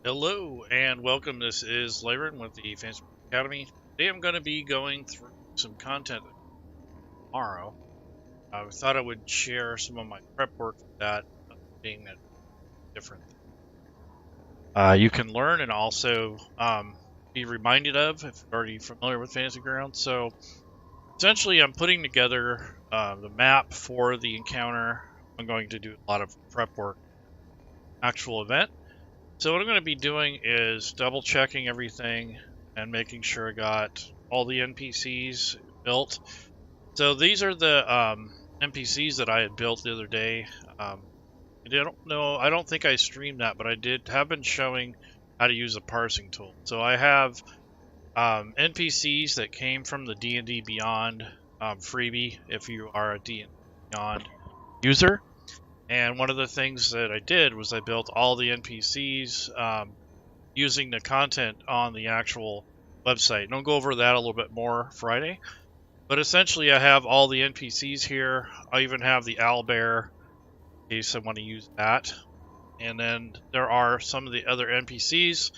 Hello and welcome. This is Lyron with the Fantasy Academy. Today I'm going to be going through some content tomorrow. I thought I would share some of my prep work for that, being a different you can learn and also be reminded of if you're already familiar with Fantasy Grounds. So essentially I'm putting together the map for the encounter. I'm going to do a lot of prep work, actual event. So what I'm going to be doing is double checking everything and making sure I got all the NPCs built. So these are the NPCs that I had built the other day. I don't think I streamed that, but I have been showing how to use a parsing tool. So I have NPCs that came from the D&D Beyond freebie if you are a D&D Beyond user. And one of the things that I did was I built all the NPCs using the content on the actual website. And I'll go over that a little bit more Friday. But essentially, I have all the NPCs here. I even have the owlbear in case I want to use that. And then there are some of the other NPCs.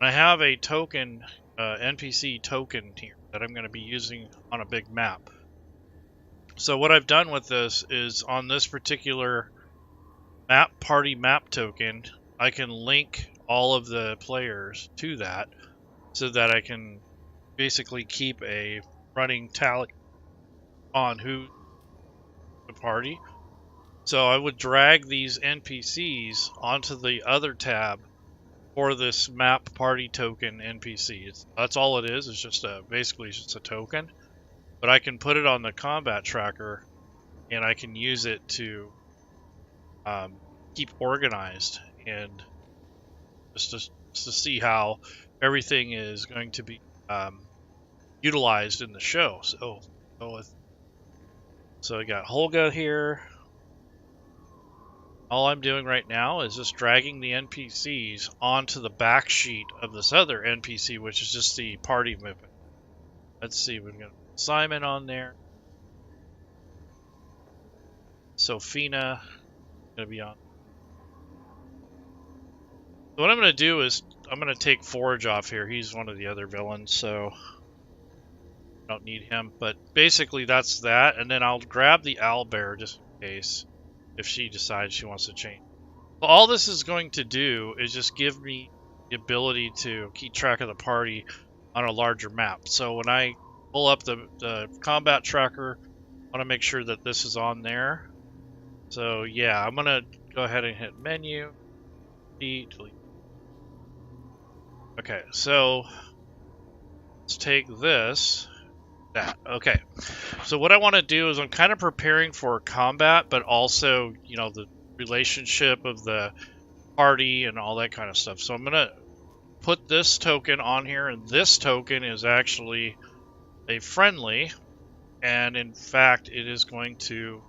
And I have a token, NPC token here that I'm going to be using on a big map. So what I've done with this is on this particular party map token, I can link all of the players to that so that I can basically keep a running tally on who the party. So I would drag these NPCs onto the other tab for this map party token NPC. That's all it is. It's just basically just a token, but I can put it on the combat tracker and I can use it to keep organized and just to see how everything is going to be utilized in the show. So I got Holga here. All I'm doing right now is just dragging the NPCs onto the back sheet of this other NPC, which is just the party movement. Let's see, we've got Simon on there. Sophina gonna be on. So what I'm going to do is I'm going to take Forge off here. He's one of the other villains, so I don't need him. But basically that's that. And then I'll grab the owlbear just in case if she decides she wants to change. So all this is going to do is just give me the ability to keep track of the party on a larger map. So when I pull up the combat tracker, I want to make sure that this is on there. So yeah, I'm going to go ahead and hit menu, delete. Okay, so let's take that. Okay, so what I want to do is I'm kind of preparing for combat, but also, you know, the relationship of the party and all that kind of stuff. So I'm going to put this token on here, and this token is actually a friendly, and in fact, it is going to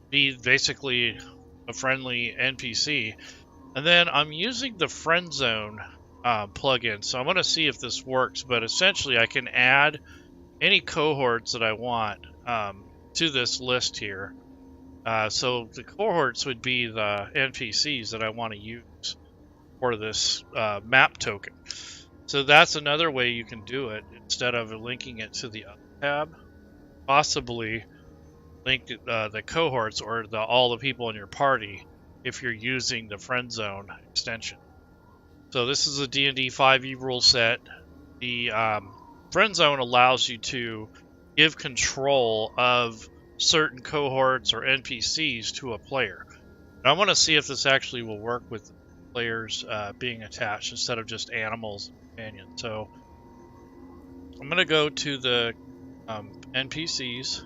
be basically a friendly NPC. And then I'm using the friend zone plugin, so I'm going to see if this works. But essentially, I can add any cohorts that I want to this list here. So the cohorts would be the NPCs that I want to use for this map token. So that's another way you can do it instead of linking it to the other tab. Possibly link the cohorts or all the people in your party if you're using the friend zone extension. So this is a D&D 5e rule set. The friend zone allows you to give control of certain cohorts or NPCs to a player. And I want to see if this actually will work with players being attached instead of just animals and companions. So I'm going to go to the NPCs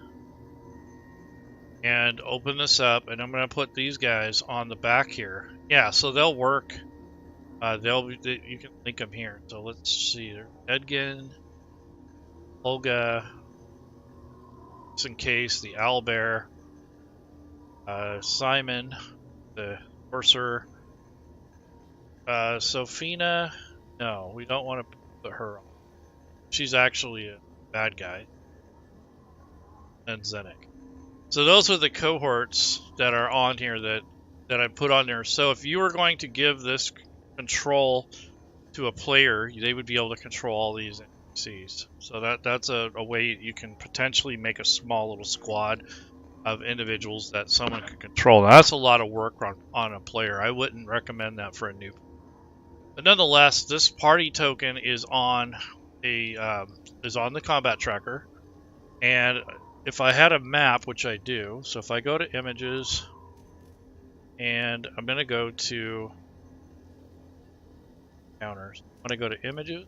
and open this up, and I'm going to put these guys on the back here. Yeah, so they'll work. You can link them here. So let's see. Edgin, Olga, just in case, the owlbear, Simon, the sorcerer, Sophina. No, we don't want to put her on. She's actually a bad guy. And Zenek. So those are the cohorts that are on here that I put on there. So if you were going to give this control to a player, they would be able to control all these NPCs. So that's a way you can potentially make a small little squad of individuals that someone can control. Now, that's a lot of work on a player. I wouldn't recommend that for a new. But nonetheless, this party token is on the combat tracker, and if I had a map, which I do, so if I go to images, and I'm going to go to counters. I'm going to go to images,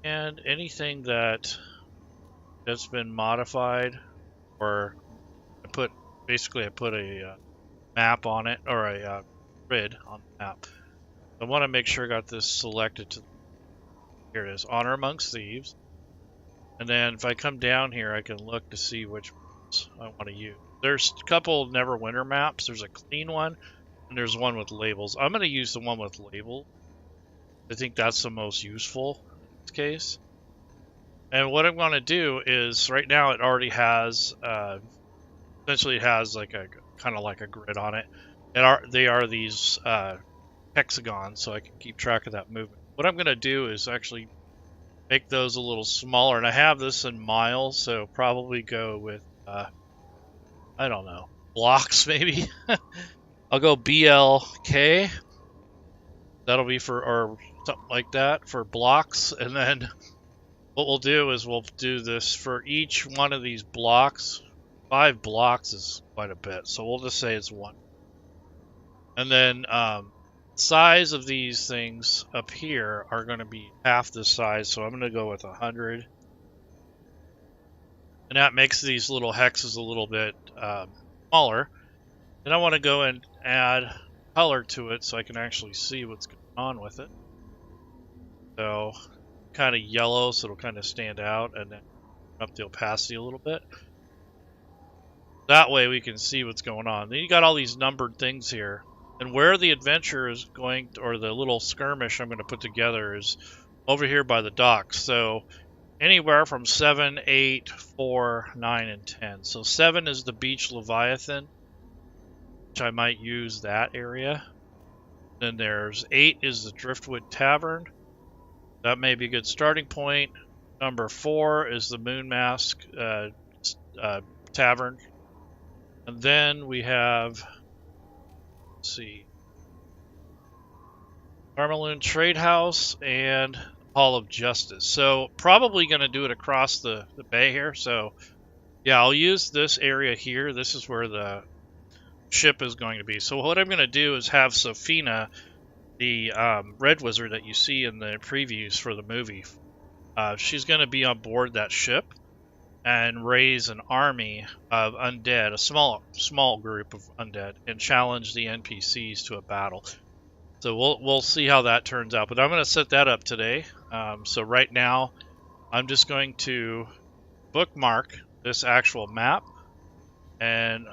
and anything that's been modified, or I put a map on it, or a grid on the map. I want to make sure I got this selected to, here it is, Honor Amongst Thieves. And then if I come down here, I can look to see which ones I want to use. There's a couple Neverwinter maps. There's a clean one, and there's one with labels. I'm going to use the one with labels. I think that's the most useful in this case. And what I'm going to do is, right now it already has, essentially it has like a kind of like a grid on it. They are these hexagons, so I can keep track of that movement. What I'm going to do is actually make those a little smaller, and I have this in miles, so probably go with, I don't know, blocks maybe. I'll go BLK. That'll be for, or something like that for blocks, and then what we'll do is we'll do this for each one of these blocks. 5 blocks is quite a bit, so we'll just say it's 1. And then size of these things up here are going to be half the size, so I'm going to go with 100. And that makes these little hexes a little bit smaller. Then I want to go and add color to it so I can actually see what's going on with it. So kind of yellow, so it'll kind of stand out, and then up the opacity a little bit. That way we can see what's going on. Then you got all these numbered things here. And where the adventure is going, or the little skirmish I'm going to put together, is over here by the docks. So anywhere from 7, 8, 4, 9, and 10. So 7 is the Beach Leviathan, which I might use that area. Then there's 8 is the Driftwood Tavern. That may be a good starting point. Number 4 is the Moon Mask Tavern. And then we have, let's see, Carmaloon Trade House and Hall of Justice. So probably going to do it across the bay here. So yeah, I'll use this area here. This is where the ship is going to be. So what I'm going to do is have Sophina, the red wizard that you see in the previews for the movie, she's going to be on board that ship and raise an army of undead, a small group of undead, and challenge the NPCs to a battle. So we'll see how that turns out. But I'm going to set that up today. So right now, I'm just going to bookmark this actual map and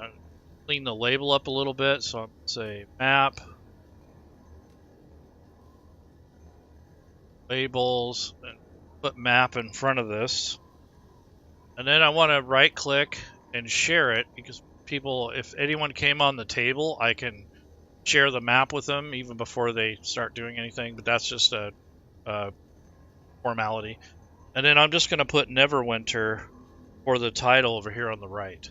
clean the label up a little bit. So I'm going to say map, labels, and put map in front of this. And then I want to right click and share it, because people, if anyone came on the table, I can share the map with them even before they start doing anything, but that's just a formality. And then I'm just going to put Neverwinter for the title over here on the right.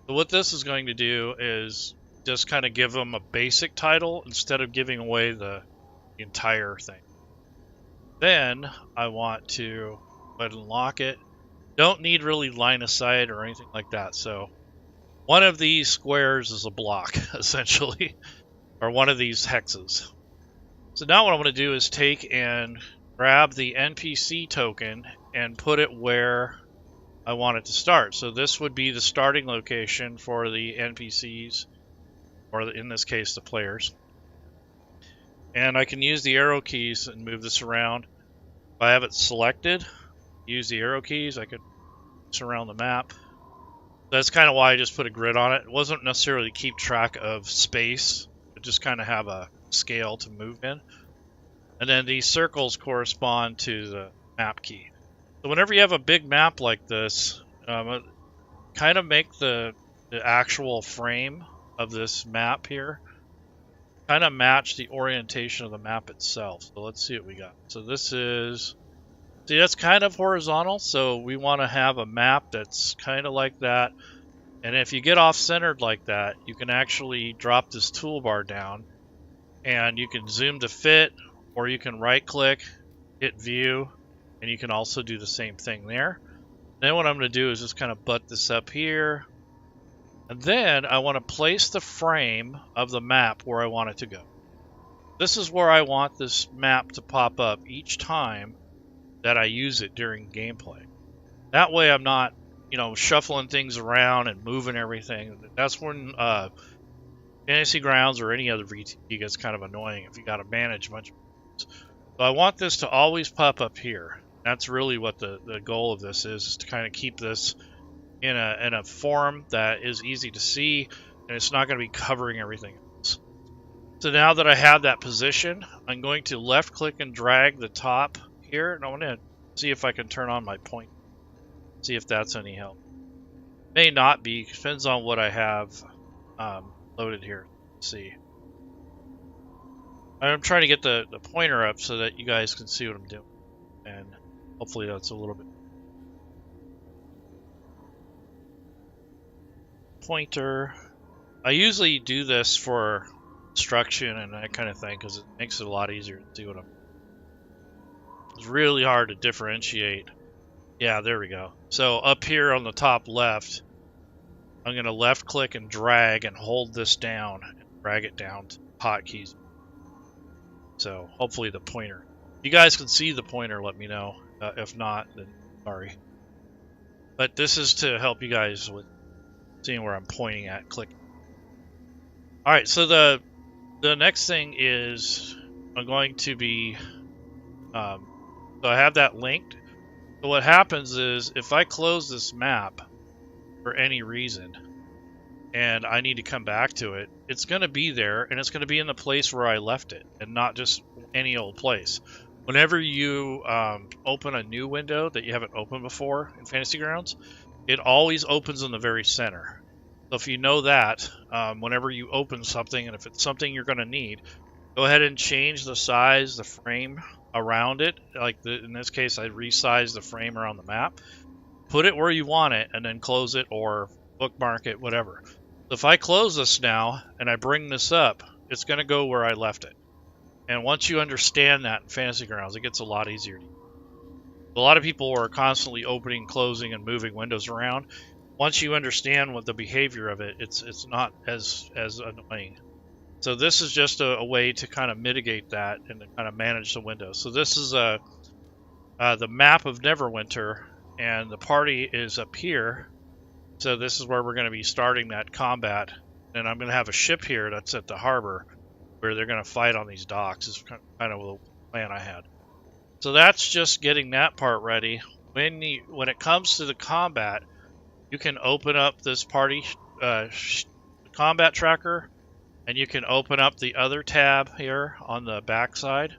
So what this is going to do is just kind of give them a basic title instead of giving away the entire thing. Then I want to go ahead and lock it. Don't need really line of sight or anything like that. So one of these squares is a block, essentially, or one of these hexes. So now what I'm going to do is take and grab the NPC token and put it where I want it to start. So this would be the starting location for the NPCs, or in this case, the players. And I can use the arrow keys and move this around. If I have it selected, use the arrow keys, I could surround the map. That's kind of why I just put a grid on it. It wasn't necessarily to keep track of space, but just kind of have a scale to move in. And then these circles correspond to the map key. So whenever you have a big map like this, kind of make the actual frame of this map here kind of match the orientation of the map itself. So let's see what we got. So this is, see, that's kind of horizontal, so we want to have a map that's kind of like that. And if you get off-centered like that, you can actually drop this toolbar down, and you can zoom to fit, or you can right-click, hit view, and you can also do the same thing there. Then what I'm going to do is just kind of butt this up here, and then I want to place the frame of the map where I want it to go. This is where I want this map to pop up each time that I use it during gameplay. That way I'm not, you know, shuffling things around and moving everything. That's when Fantasy Grounds or any other VTT gets kind of annoying if you got to manage a bunch of things. So I want this to always pop up here. That's really what the goal of this is to kind of keep this in a form that is easy to see, and it's not going to be covering everything else. So now that I have that position, I'm going to left click and drag the top here, and I want to see if I can turn on my point. See if that's any help. May not be, depends on what I have loaded here. Let's see. I'm trying to get the pointer up so that you guys can see what I'm doing, and hopefully that's a little bit. Pointer. I usually do this for instruction and that kind of thing because it makes it a lot easier to see what I'm. It's really hard to differentiate. Yeah, there we go. So up here on the top left, I'm going to left click and drag and hold this down and drag it down to hotkeys. So hopefully the pointer. If you guys can see the pointer, let me know. If not, then sorry. But this is to help you guys with seeing where I'm pointing at, clicking. All right, so the next thing is I'm going to be, so I have that linked. So what happens is if I close this map for any reason and I need to come back to it, it's going to be there and it's going to be in the place where I left it and not just any old place. Whenever you open a new window that you haven't opened before in Fantasy Grounds, it always opens in the very center. So if you know that, whenever you open something, and if it's something you're going to need, go ahead and change the size, the frame around it. Like in this case, I resized the frame around the map. Put it where you want it, and then close it or bookmark it, whatever. So if I close this now, and I bring this up, it's going to go where I left it. And once you understand that in Fantasy Grounds, it gets a lot easier to use. A lot of people are constantly opening, closing, and moving windows around. Once you understand what the behavior of it, it's not as annoying. So this is just a way to kind of mitigate that and to kind of manage the window. So this is the map of Neverwinter, and the party is up here. So this is where we're going to be starting that combat. And I'm going to have a ship here that's at the harbor where they're going to fight on these docks. Is kind of the plan I had. So that's just getting that part ready. When it comes to the combat, you can open up this party combat tracker, and you can open up the other tab here on the back side.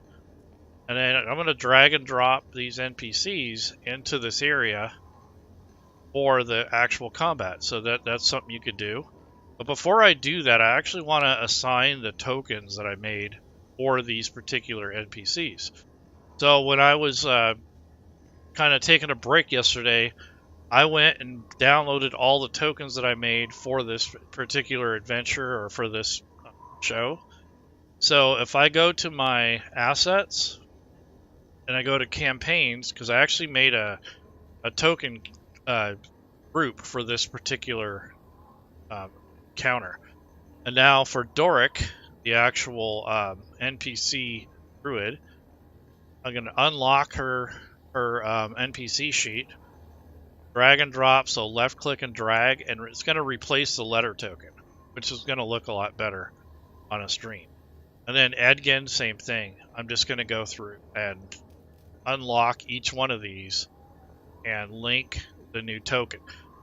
And then I'm going to drag and drop these NPCs into this area for the actual combat. So that's something you could do. But before I do that, I actually want to assign the tokens that I made for these particular NPCs. So when I was kind of taking a break yesterday, I went and downloaded all the tokens that I made for this particular adventure or for this show. So if I go to my assets and I go to campaigns, because I actually made a token group for this particular counter. And now for Doric, the actual NPC druid, I'm going to unlock her NPC sheet, drag and drop, so left click and drag, and it's going to replace the letter token, which is going to look a lot better on a stream. And then Edgin, same thing. I'm just going to go through and unlock each one of these and link the new token.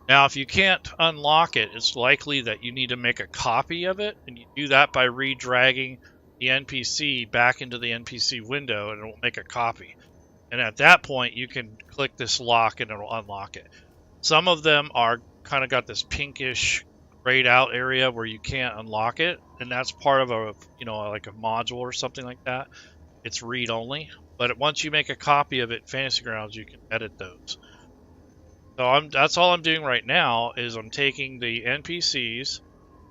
Now, if you can't unlock it, it's likely that you need to make a copy of it, and you do that by re-dragging the NPC back into the NPC window, and it will make a copy. And at that point, you can click this lock, and it will unlock it. Some of them are kind of got this pinkish grayed out area where you can't unlock it, and that's part of a, you know, like a module or something like that. It's read only, but once you make a copy of it in Fantasy Grounds, you can edit those. So that's all I'm doing right now is I'm taking the NPCs,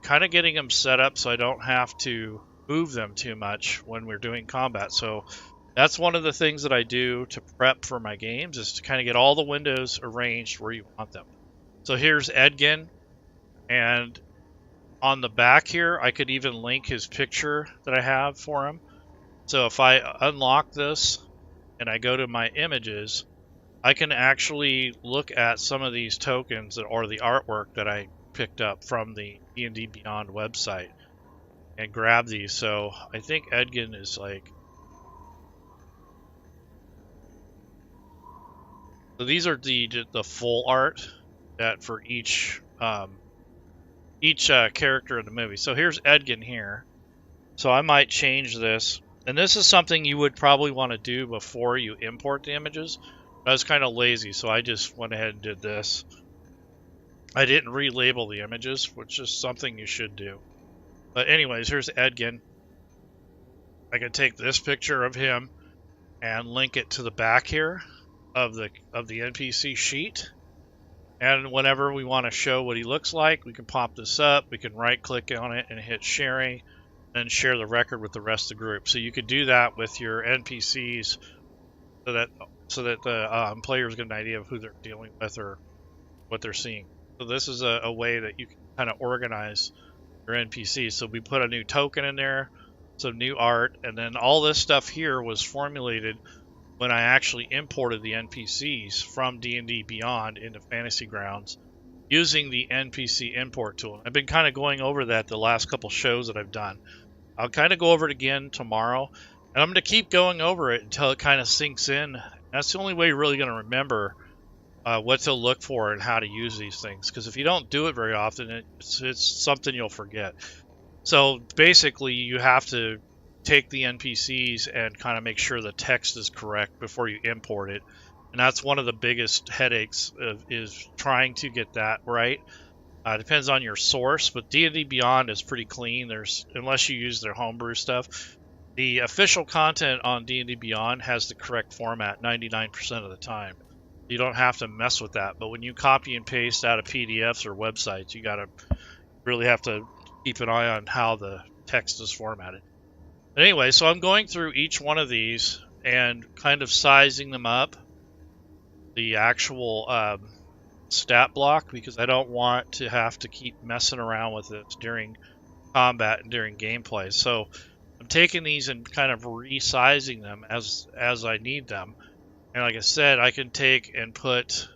kind of getting them set up so I don't have to move them too much when we're doing combat. So that's one of the things that I do to prep for my games, is to kind of get all the windows arranged where you want them. So here's Edgin, and on the back here, I could even link his picture that I have for him. So if I unlock this and I go to my images, I can actually look at some of these tokens or the artwork that I picked up from the D&D Beyond website and grab these. So I think Edgin is like... So these are the full art that for each character in the movie. So here's Edgin here. So I might change this. And this is something you would probably want to do before you import the images. I was kind of lazy, so I just went ahead and did this. I didn't relabel the images, which is something you should do. But anyways, here's Edgin. I can take this picture of him and link it to the back here of the NPC sheet. And whenever we want to show what he looks like, we can pop this up. We can right-click on it and hit sharing, and share the record with the rest of the group. So you could do that with your NPCs, so that the players get an idea of who they're dealing with or what they're seeing. So this is a way that you can kind of organize your NPCs. So we put a new token in there, some new art, and then all this stuff here was formulated when I actually imported the NPCs from D&D Beyond into Fantasy Grounds using the NPC import tool. I've been kind of going over that the last couple shows that I've done. I'll kind of go over it again tomorrow, and I'm going to keep going over it until it kind of sinks in. That's the only way you're really going to remember what to look for and how to use these things, because if you don't do it very often, it's something you'll forget. So basically, you have to take the NPCs and kind of make sure the text is correct before you import it. And that's one of the biggest headaches is trying to get that right. Depends on your source, but D&D Beyond is pretty clean. Unless you use their homebrew stuff. The official content on D&D Beyond has the correct format 99% of the time. You don't have to mess with that. But when you copy and paste out of PDFs or websites, you gotta really have to keep an eye on how the text is formatted. But anyway, so I'm going through each one of these and kind of sizing them up, the actual stat block, because I don't want to have to keep messing around with it during combat and during gameplay. So I'm taking these and kind of resizing them as I need them. And like I said, I can take and put,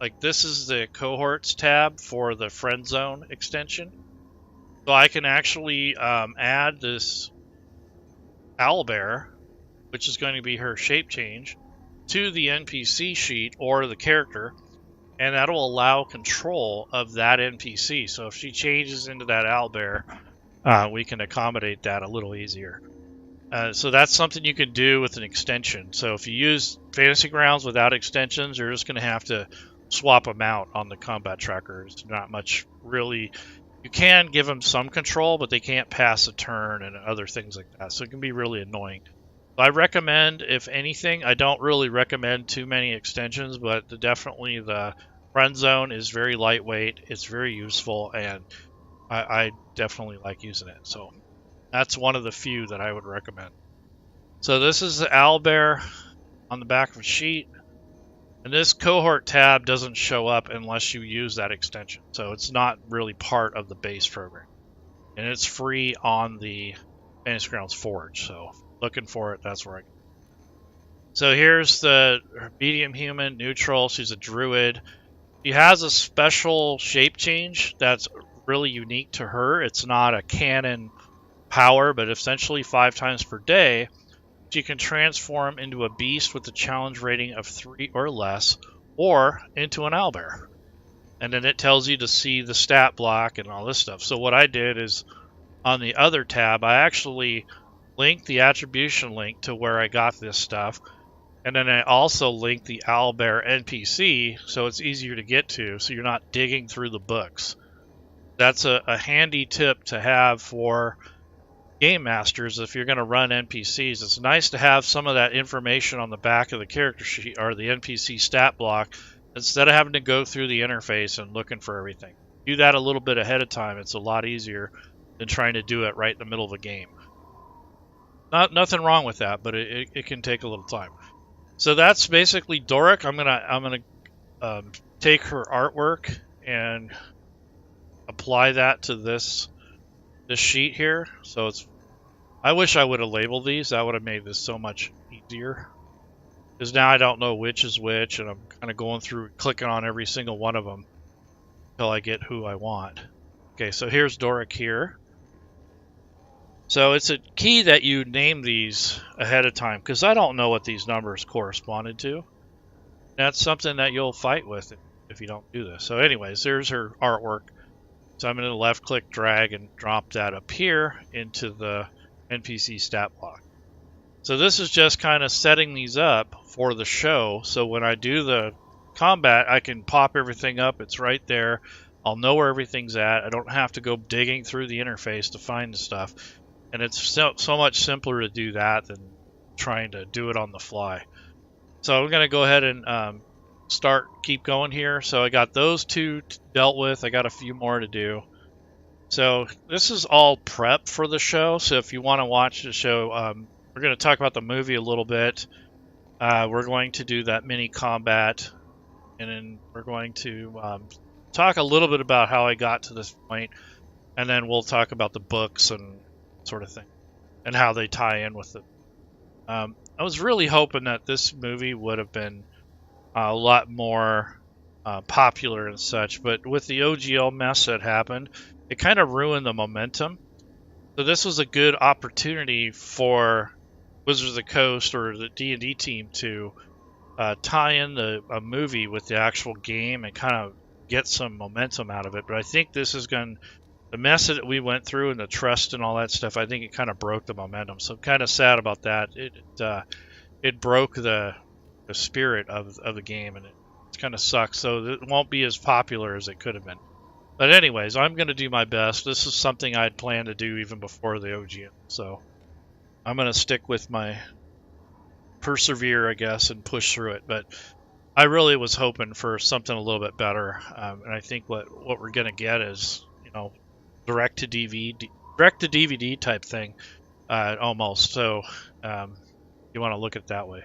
like, this is the cohorts tab for the friend zone extension. So I can actually add this owlbear, which is going to be her shape change, to the NPC sheet or the character, and that'll allow control of that NPC. So if she changes into that owlbear, we can accommodate that a little easier. So that's something you can do with an extension. So if you use Fantasy Grounds without extensions, you're just going to have to swap them out on the combat tracker. It's not much really. You can give them some control, but they can't pass a turn and other things like that. So it can be really annoying. I recommend, if anything, I don't really recommend too many extensions, but definitely the friend zone is very lightweight. It's very useful, and I definitely like using it. So that's one of the few that I would recommend. So this is the owlbear on the back of a sheet. And this cohort tab doesn't show up unless you use that extension. So it's not really part of the base program. And it's free on the Fantasy Grounds Forge. So looking for it, that's where I go. So here's the medium human, neutral. She's a druid. She has a special shape change that's really unique to her. It's not a canon power, but essentially 5 times per day, she can transform into a beast with a challenge rating of 3 or less, or into an owlbear. And then it tells you to see the stat block and all this stuff. So what I did is, on the other tab, I actually linked the attribution link to where I got this stuff. And then I also linked the owlbear NPC, so it's easier to get to, so you're not digging through the books. that's a handy tip to have for game masters if you're going to run NPCs. It's nice to have some of that information on the back of the character sheet or the NPC stat block instead of having to go through the interface and looking for everything. Do that a little bit ahead of time. It's a lot easier than trying to do it right in the middle of the game. Nothing wrong with that, but it can take a little time. So that's basically Doric. I'm gonna take her artwork and apply that to this sheet here. So it's, I wish I would have labeled these. That would have made this so much easier. Because now I don't know which is which, and I'm kind of going through, clicking on every single one of them until I get who I want. Okay, so here's Doric here. So it's a key that you name these ahead of time, because I don't know what these numbers corresponded to. That's something that you'll fight with if you don't do this. So anyways, there's her artwork. So I'm going to left click, drag, and drop that up here into the NPC stat block. So this is just kind of setting these up for the show. So when I do the combat, I can pop everything up. It's right there. I'll know where everything's at. I don't have to go digging through the interface to find the stuff. And it's so much simpler to do that than trying to do it on the fly. So I'm going to go ahead and keep going here. So I got those two dealt with. I got a few more to do. So this is all prep for the show. So if you want to watch the show, we're going to talk about the movie a little bit. We're going to do that mini combat. And then we're going to talk a little bit about how I got to this point. And then we'll talk about the books and sort of thing, and how they tie in with it. I was really hoping that this movie would have been a lot more popular and such, but with the OGL mess that happened, it kind of ruined the momentum. So this was a good opportunity for Wizards of the Coast or the D&D team to tie in a movie with the actual game and kind of get some momentum out of it. But I think this is going to, the mess that we went through and the trust and all that stuff, I think it kind of broke the momentum. So I'm kind of sad about that. It broke the spirit of the game, and it kind of sucks. So it won't be as popular as it could have been. But anyways, I'm going to do my best. This is something I'd planned to do even before the OGM. So I'm going to stick with my persevere, I guess, and push through it. But I really was hoping for something a little bit better. And I think what we're going to get is, you know, direct to DVD type thing, almost. So you want to look at it that way.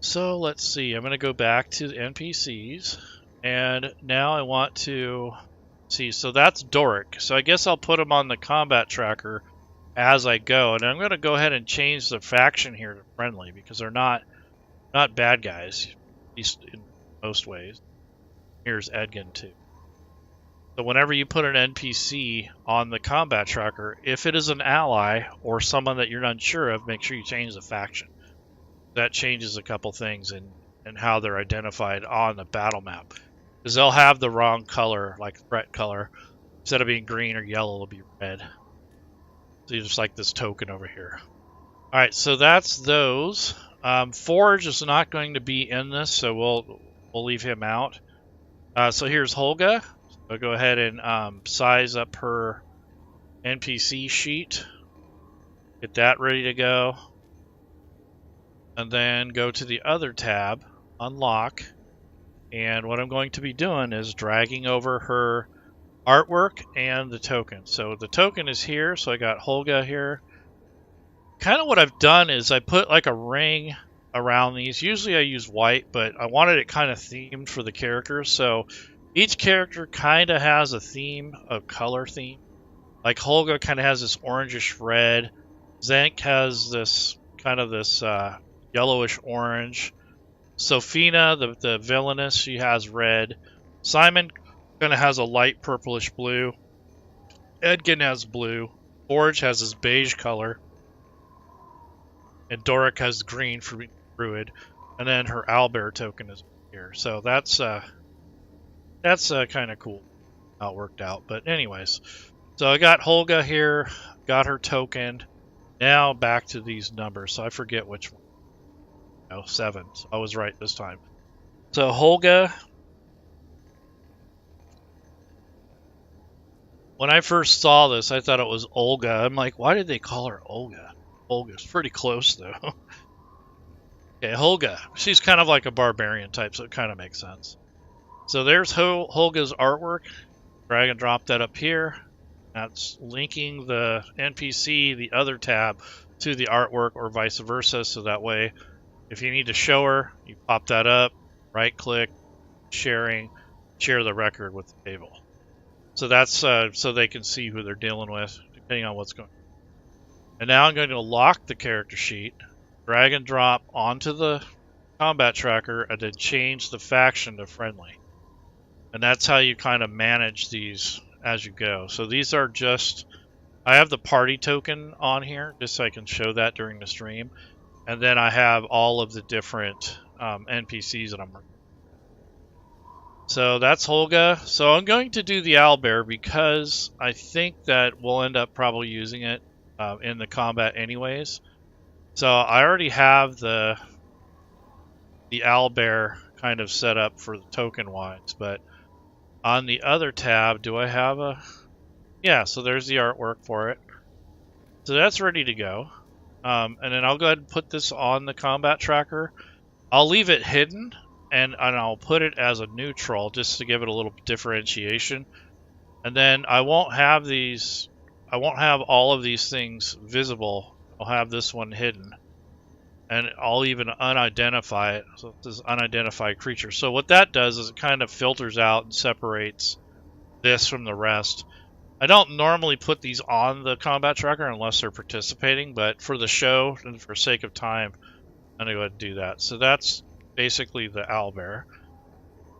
So let's see. I'm going to go back to the NPCs, and now I want to see. So that's Doric. So I guess I'll put him on the combat tracker as I go, and I'm going to go ahead and change the faction here to friendly because they're not bad guys, at least in most ways. Here's Edgin too. So whenever you put an NPC on the combat tracker, if it is an ally or someone that you're unsure of, make sure you change the faction. That changes a couple things in how they're identified on the battle map. Because they'll have the wrong color, like threat color. Instead of being green or yellow, it'll be red. So just like this token over here. Alright, so that's those. Forge is not going to be in this, so we'll leave him out. So here's Holga. I'll go ahead and size up her NPC sheet. Get that ready to go. And then go to the other tab, unlock. And what I'm going to be doing is dragging over her artwork and the token. So the token is here, so I got Holga here. Kind of what I've done is I put like a ring around these. Usually I use white, but I wanted it kind of themed for the characters. So each character kind of has a theme, a color theme. Like Holga kind of has this orangish red. Zank has this kind of this yellowish orange. Sophina, the villainess, she has red. Simon kind of has a light purplish blue. Edgin has blue. Forge has this beige color. And Doric has green for Druid. And then her owlbear token is here. So that's kind of cool how it worked out. But anyways, so I got Holga here, got her token. Now back to these numbers. So I forget which one. No, 7. So I was right this time. So Holga When I first saw this, I thought it was Olga. I'm like, why did they call her Olga? Olga's pretty close, though. Okay, Holga. She's kind of like a barbarian type, so it kind of makes sense. So there's Holga's artwork. Drag and drop that up here. That's linking the NPC, the other tab, to the artwork or vice versa. So that way, if you need to show her, you pop that up, right click, sharing, share the record with the table. So that's so they can see who they're dealing with, depending on what's going on. And now I'm going to lock the character sheet, drag and drop onto the combat tracker, and then change the faction to friendly. And that's how you kind of manage these as you go. So these are just, I have the party token on here just so I can show that during the stream. And then I have all of the different NPCs that I'm working. So that's Holga. So I'm going to do the owlbear because I think that we'll end up probably using it in the combat anyways. So I already have the owlbear kind of set up for the token wise, but on the other tab, do I have a... Yeah, so there's the artwork for it. So that's ready to go. And then I'll go ahead and put this on the combat tracker. I'll leave it hidden, and I'll put it as a neutral just to give it a little differentiation. And then I won't have these... I won't have all of these things visible. I'll have this one hidden. And I'll even unidentify it. So this is unidentified creature. So what that does is it kind of filters out and separates this from the rest. I don't normally put these on the combat tracker unless they're participating, but for the show and for sake of time, I'm going to go ahead and do that. So that's basically the owlbear.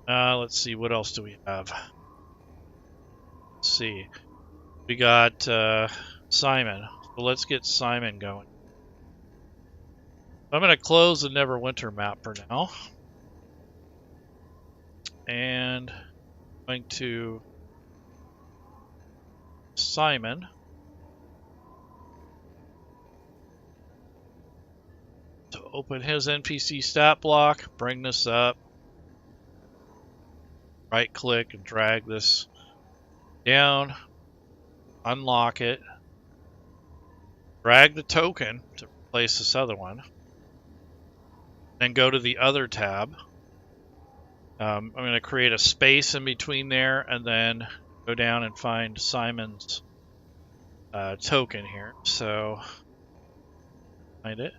Let's see, what else do we have? Let's see. We got Simon. So let's get Simon going. I'm going to close the Neverwinter map for now. And I'm going to Simon. To open his NPC stat block, bring this up. Right click and drag this down. Unlock it. Drag the token to replace this other one. Then go to the other tab. I'm going to create a space in between there and then go down and find Simon's token here. So, find it.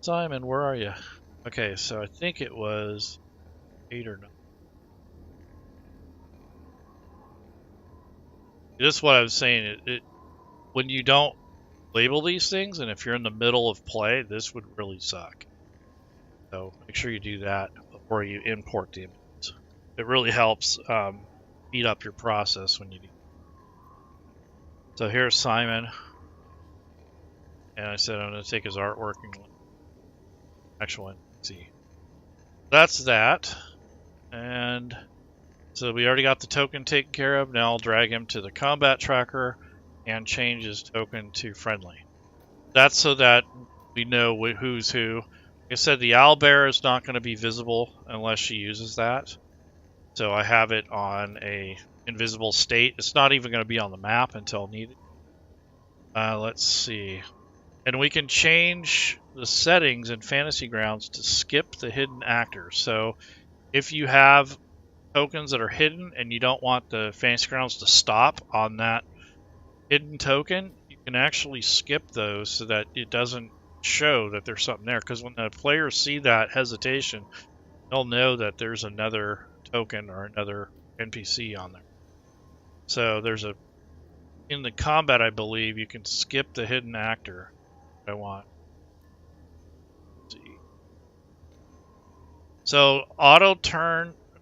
Simon, where are you? Okay, so I think it was 8 or 9. This is what I was saying. When you don't label these things, and if you're in the middle of play, this would really suck. So make sure you do that before you import the images. It really helps speed up your process when you do. So here's Simon, and I said I'm going to take his artwork and actual NPC. That's that, and so we already got the token taken care of. Now I'll drag him to the combat tracker and change his token to friendly. That's so that we know who's who. Like I said, the owlbear is not going to be visible unless she uses that. So I have it on a invisible state. It's not even going to be on the map until needed. Let's see. And we can change the settings in Fantasy Grounds to skip the hidden actors. So if you have tokens that are hidden and you don't want the Fantasy Grounds to stop on that hidden token, you can actually skip those so that it doesn't show that there's something there. Because when the players see that hesitation, they'll know that there's another token or another NPC on there. So there's in the combat, I believe, you can skip the hidden actor if I want. Let's see. So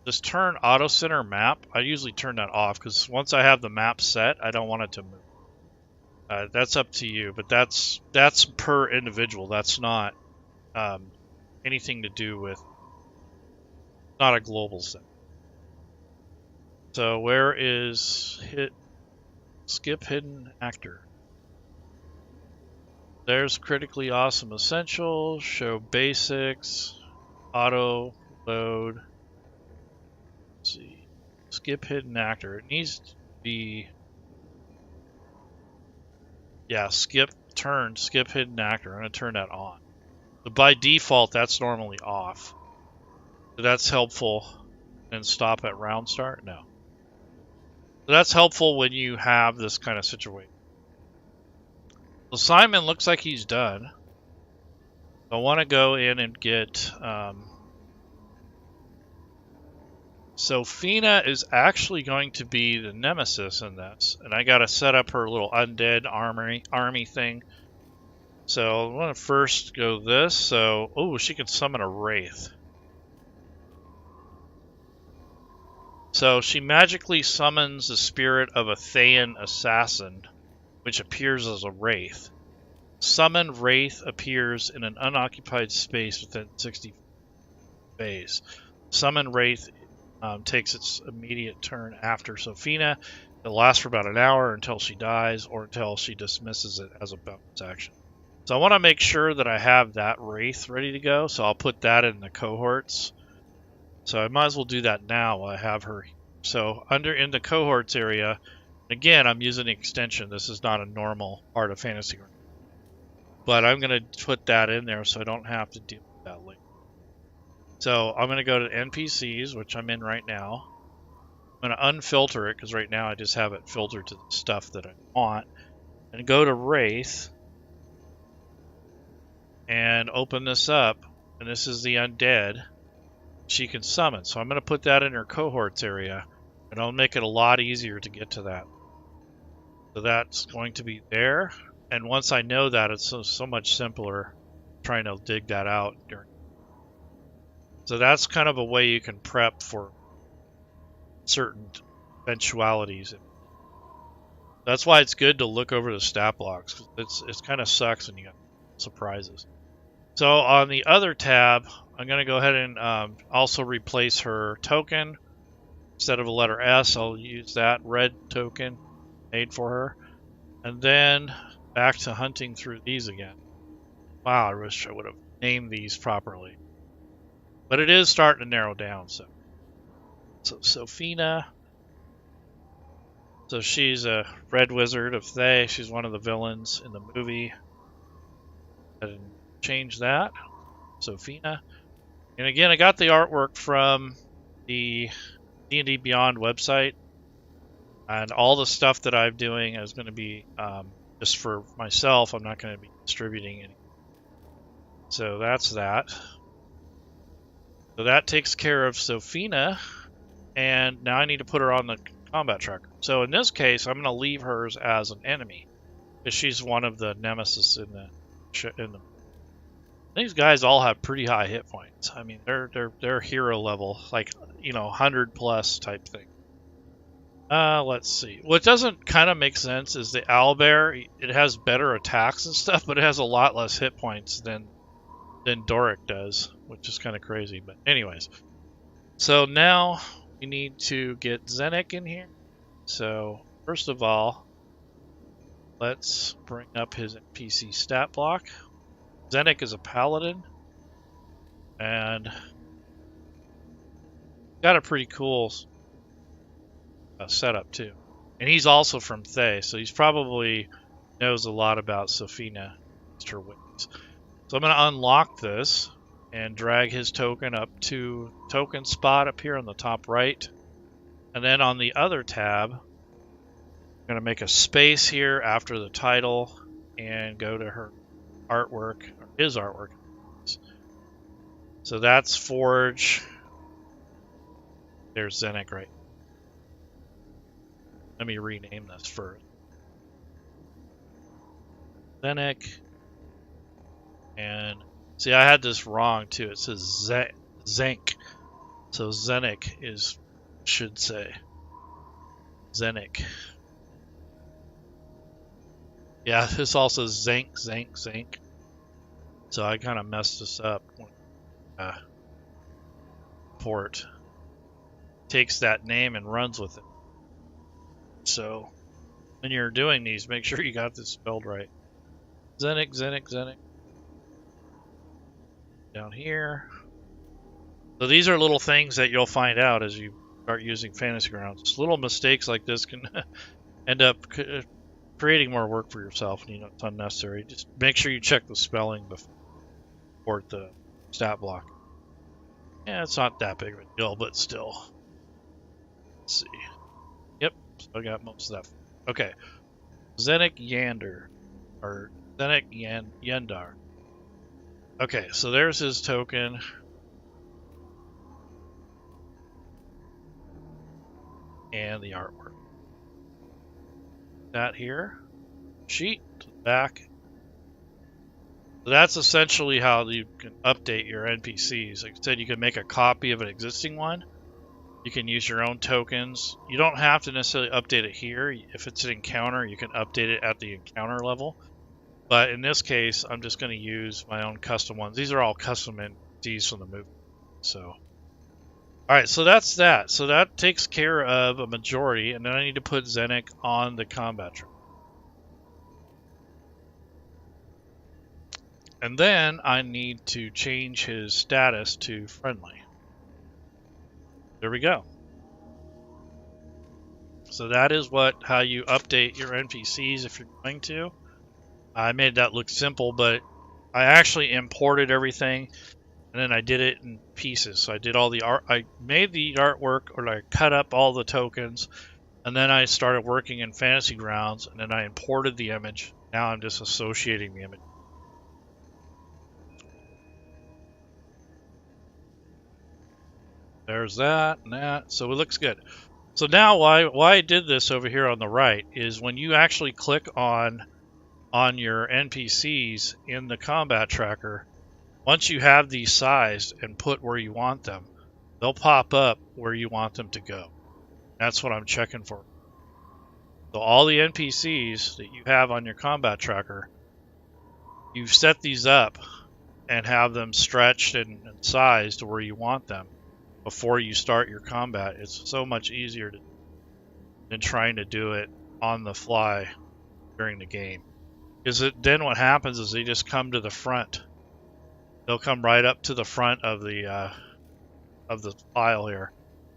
this turn auto center map, I usually turn that off because once I have the map set, I don't want it to move. That's up to you, but that's per individual. That's not anything to do with, not a global set. So where is skip hidden actor? There's critically awesome essentials, show basics, auto load. Let's see, skip hidden actor. It needs to be, yeah, skip hidden actor. I'm going to turn that on. But by default, that's normally off. So that's helpful. And stop at round start? No. So that's helpful when you have this kind of situation. So Simon looks like he's done. I want to go in and get... Sophina is actually going to be the nemesis in this. And I got to set up her little undead army thing. So I want to first go this. So, oh, she can summon a wraith. So she magically summons the spirit of a Thayan assassin, which appears as a wraith. Summoned wraith appears in an unoccupied space within 60 phase. Summoned wraith takes its immediate turn after Sophina. It lasts for about an hour until she dies or until she dismisses it as a bonus action. So I want to make sure that I have that wraith ready to go, so I'll put that in the cohorts. So I might as well do that now while I have her. So in the cohorts area, again, I'm using the extension. This is not a normal part of Fantasy Grounds. But I'm going to put that in there so I don't have to deal with that later. So I'm going to go to NPCs, which I'm in right now. I'm going to unfilter it because right now I just have it filtered to the stuff that I want. And go to Wraith. And open this up. And this is the undead she can summon. So I'm going to put that in her cohorts area. And I'll make it a lot easier to get to that. So that's going to be there. And once I know that, it's so much simpler trying to dig that out. So that's kind of a way you can prep for certain eventualities. That's why it's good to look over the stat blocks. It kind of sucks when you got surprises. So on the other tab, I'm going to go ahead and also replace her token. Instead of a letter S, I'll use that red token made for her. And then back to hunting through these again. Wow, I wish I would have named these properly. But it is starting to narrow down. So Sophina. So she's a red wizard of Thay. She's one of the villains in the movie. And change that. Sophina. And again, I got the artwork from the D&D Beyond website. And all the stuff that I'm doing is going to be just for myself. I'm not going to be distributing any. So that's that. So that takes care of Sophina. And now I need to put her on the combat tracker. So in this case, I'm going to leave hers as an enemy. Because she's one of the nemesis in the... These guys all have pretty high hit points. I mean, they're hero level. Like, 100 plus type thing. Let's see. What doesn't kind of make sense is the owlbear. It has better attacks and stuff, but it has a lot less hit points than Doric does, which is kind of crazy. But anyways, so now we need to get Zenek in here. So first of all, let's bring up his NPC stat block. Zenek is a paladin, and got a pretty cool setup too. And he's also from Thay, so he's probably knows a lot about Sophina, her wings. So I'm going to unlock this and drag his token up to token spot up here on the top right. And then on the other tab, I'm going to make a space here after the title and go to her artwork, or his artwork. So that's Forge. There's Zenek right. Let me rename this first. Zenek. And see, I had this wrong too. It says Zenk. So Zenek should say Zenek. Yeah, this also Zank. So I kind of messed this up. Port takes that name and runs with it. So when you're doing these, make sure you got this spelled right. Zenek. Down here. So these are little things that you'll find out as you start using Fantasy Grounds. Little mistakes like this can end up creating more work for yourself, and it's unnecessary. Just make sure you check the spelling before the stat block. Yeah, it's not that big of a deal, but still. Let's see. Yep, so I got most of that. Okay. Zenik Yander. Or Zenik Yendar. Okay, so there's his token. And the artwork. That here. Sheet to the back. So that's essentially how you can update your NPCs. Like I said, you can make a copy of an existing one. You can use your own tokens. You don't have to necessarily update it here. If it's an encounter, you can update it at the encounter level. But in this case, I'm just going to use my own custom ones. These are all custom NPCs from the movie. So, alright, so that's that. So that takes care of a majority. And then I need to put Zenik on the combat track. And then I need to change his status to friendly. There we go. So that is how you update your NPCs if you're going to. I made that look simple, but I actually imported everything and then I did it in pieces. So I did all the art. I made the artwork, or I cut up all the tokens, and then I started working in Fantasy Grounds, and then I imported the image. Now I'm just associating the image. There's that and that. So it looks good. So now why I did this over here on the right is when you actually click on your NPCs in the combat tracker, once you have these sized and put where you want them, they'll pop up where you want them to go. That's what I'm checking for. So all the NPCs that you have on your combat tracker, you set these up and have them stretched and sized to where you want them before you start your combat. It's so much easier than trying to do it on the fly during the game. Because then what happens is they just come to the front. They'll come right up to the front of the file here,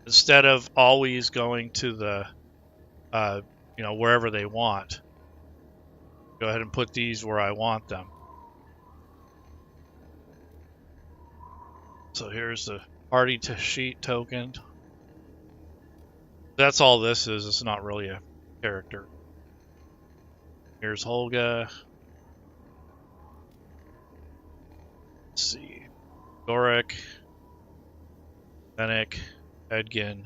instead of always going to the wherever they want. Go ahead and put these where I want them. So here's the party sheet token. That's all this is. It's not really a character. Here's Holga. Let's see. Gorik. Zenik. Edgin.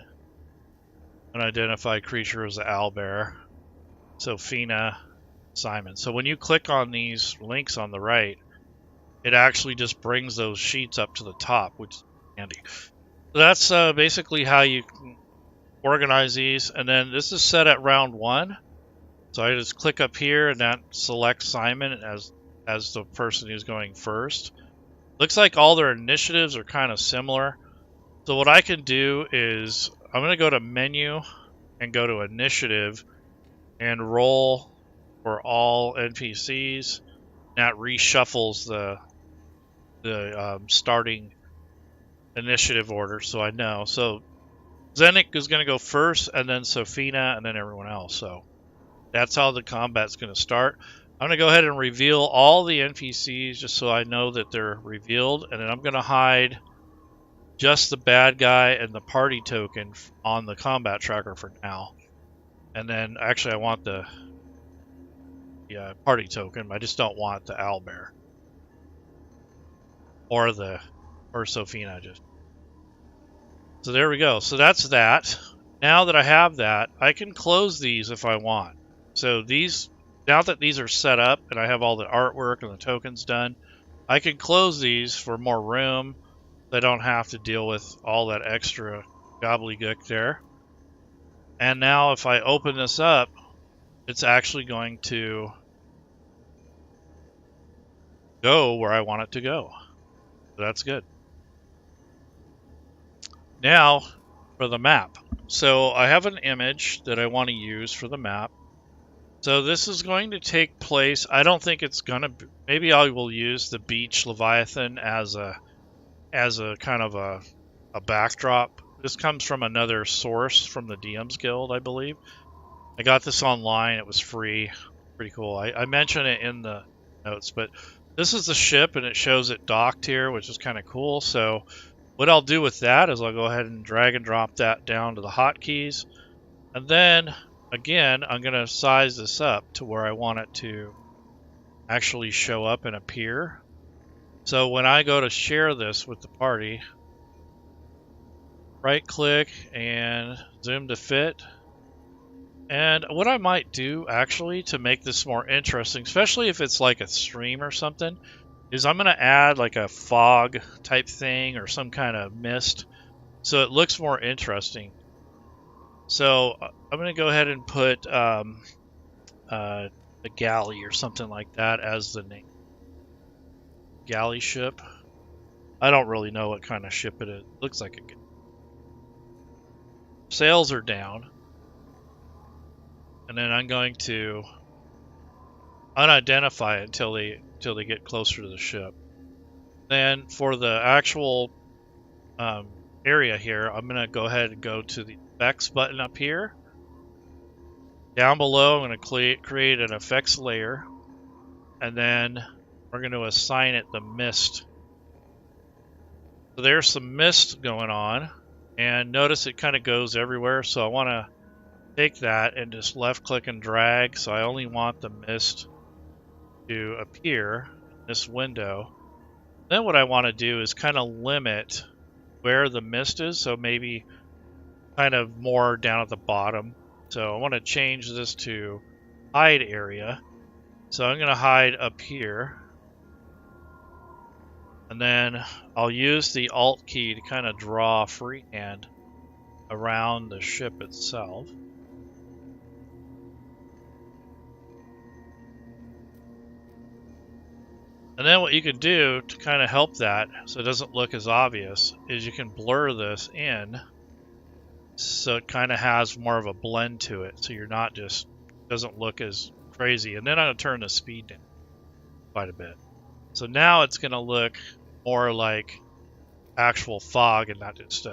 Unidentified creature is the owlbear. Sophina. Simon. So when you click on these links on the right, it actually just brings those sheets up to the top, which is handy. So that's basically how you organize these. And then this is set at round 1. So I just click up here and that selects Simon as the person who's going first. Looks like all their initiatives are kind of similar. So what I can do is I'm going to go to menu and go to initiative and roll for all NPCs. That reshuffles the starting initiative order, so I know. So Zenik is going to go first, and then Sophina, and then everyone else. So that's how the combat's going to start. I'm going to go ahead and reveal all the NPCs just so I know that they're revealed, and then I'm going to hide just the bad guy and the party token on the combat tracker for now. And then, actually, I want the party token, but I just don't want the owlbear or Sophina. So there we go. So that's that. Now that I have that, I can close these if I want. So these, now that these are set up and I have all the artwork and the tokens done, I can close these for more room. I don't have to deal with all that extra gobbledygook there. And now if I open this up, it's actually going to go where I want it to go. So that's good. Now for the map. So I have an image that I want to use for the map. So this is going to take place, I don't think it's going to, maybe I will use the beach Leviathan as a kind of a backdrop. This comes from another source from the DM's Guild, I believe. I got this online. It was free. Pretty cool. I mention it in the notes, but this is the ship, and it shows it docked here, which is kind of cool. So what I'll do with that is I'll go ahead and drag and drop that down to the hotkeys. And then, again, I'm going to size this up to where I want it to actually show up and appear. So when I go to share this with the party, right-click and zoom to fit. And what I might do, actually, to make this more interesting, especially if it's like a stream or something, is I'm going to add like a fog type thing or some kind of mist so it looks more interesting. So I'm going to go ahead and put a galley or something like that as the name. Galley ship. I don't really know what kind of ship it is. It looks like a... Sails are down. And then I'm going to unidentify it until they get closer to the ship. Then for the actual area here, I'm going to go ahead and go to the effects button up here. Down below, I'm going to create an effects layer, and then we're going to assign it the mist. So there's some mist going on, and notice it kind of goes everywhere. So I want to take that and just left click and drag, so I only want the mist to appear in this window. Then what I want to do is kind of limit where the mist is, so maybe kind of more down at the bottom. So I want to change this to hide area. So I'm going to hide up here. And then I'll use the Alt key to kind of draw freehand around the ship itself. And then what you can do to kind of help that so it doesn't look as obvious is you can blur this in so it kind of has more of a blend to it, so you're not just, doesn't look as crazy. And then I'm going to turn the speed down quite a bit. So now it's going to look more like actual fog and not just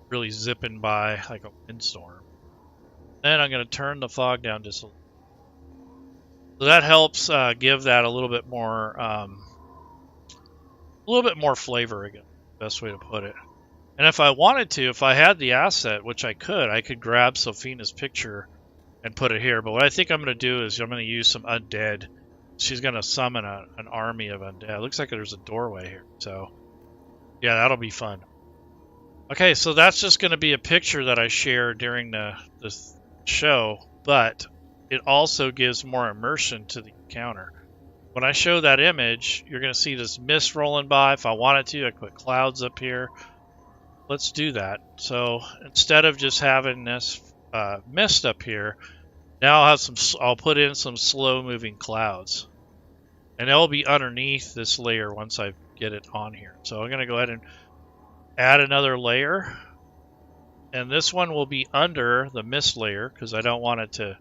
really zipping by like a windstorm. Then I'm going to turn the fog down just a little. So that helps give that a little bit more flavor again. Best way to put it. And if I wanted to, if I had the asset, which I could grab Sophina's picture and put it here. But what I think I'm going to do is I'm going to use some undead. She's going to summon an army of undead. It looks like there's a doorway here. So, yeah, that'll be fun. Okay, so that's just going to be a picture that I shared during the show. But it also gives more immersion to the encounter. When I show that image, you're going to see this mist rolling by. If I wanted to, I could put clouds up here. Let's do that. So instead of just having this mist up here, now I'll put in some slow-moving clouds, and they'll be underneath this layer once I get it on here. So I'm going to go ahead and add another layer, and this one will be under the mist layer because I don't want it to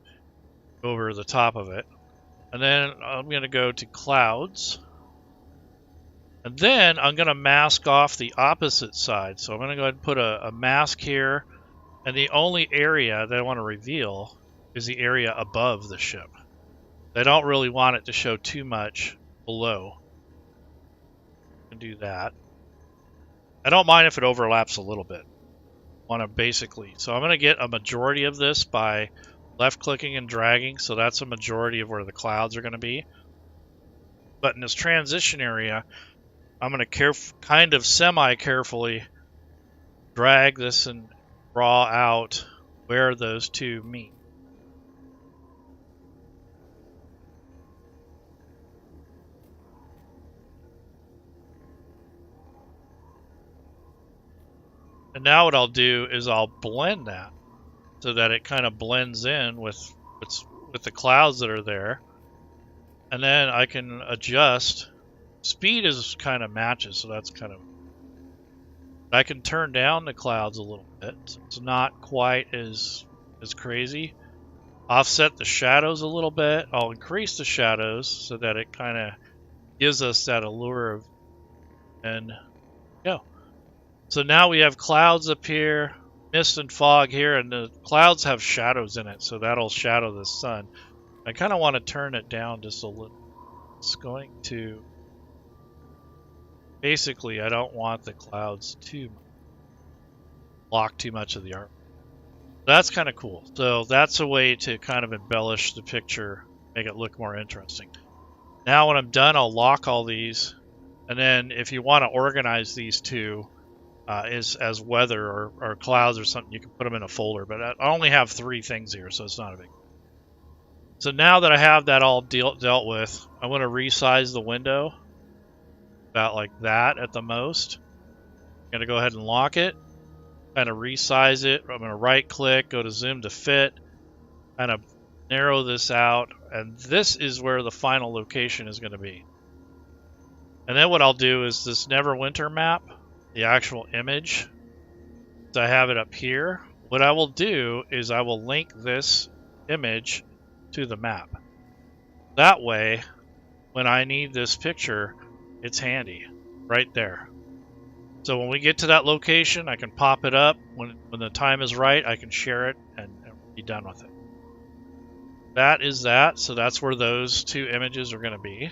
go over the top of it. And then I'm going to go to clouds. And then I'm going to mask off the opposite side. So I'm going to go ahead and put a mask here. And the only area that I want to reveal is the area above the ship. I don't really want it to show too much below. I can do that. I don't mind if it overlaps a little bit. I want to basically... So I'm going to get a majority of this by left-clicking and dragging. So that's a majority of where the clouds are going to be. But in this transition area, I'm going to kind of semi-carefully drag this and draw out where those two meet. And now what I'll do is I'll blend that so that it kind of blends in with the clouds that are there. And then I can adjust. Speed is kind of matches, so that's kind of... I can turn down the clouds a little bit, so it's not quite as crazy. Offset the shadows a little bit. I'll increase the shadows so that it kind of gives us that allure of... And go. So now we have clouds up here, mist and fog here, and the clouds have shadows in it, so that'll shadow the sun. I kind of want to turn it down just a little. It's going to... Basically, I don't want the clouds to block too much of the art. That's kind of cool. So that's a way to kind of embellish the picture, make it look more interesting. Now when I'm done, I'll lock all these. And then if you want to organize these two as weather or clouds or something, you can put them in a folder. But I only have 3 things here, so it's not a big deal. So now that I have that all dealt with, I want to resize the window. About like that at the most. I'm going to go ahead and lock it. Kind of resize it. I'm going to right click, go to zoom to fit. Kind of narrow this out. And this is where the final location is going to be. And then what I'll do is this Neverwinter map, the actual image. So I have it up here. What I will do is I will link this image to the map. That way, when I need this picture, it's handy right there. So when we get to that location, I can pop it up. When the time is right, I can share it and be done with it. That is that. So that's where those 2 images are going to be.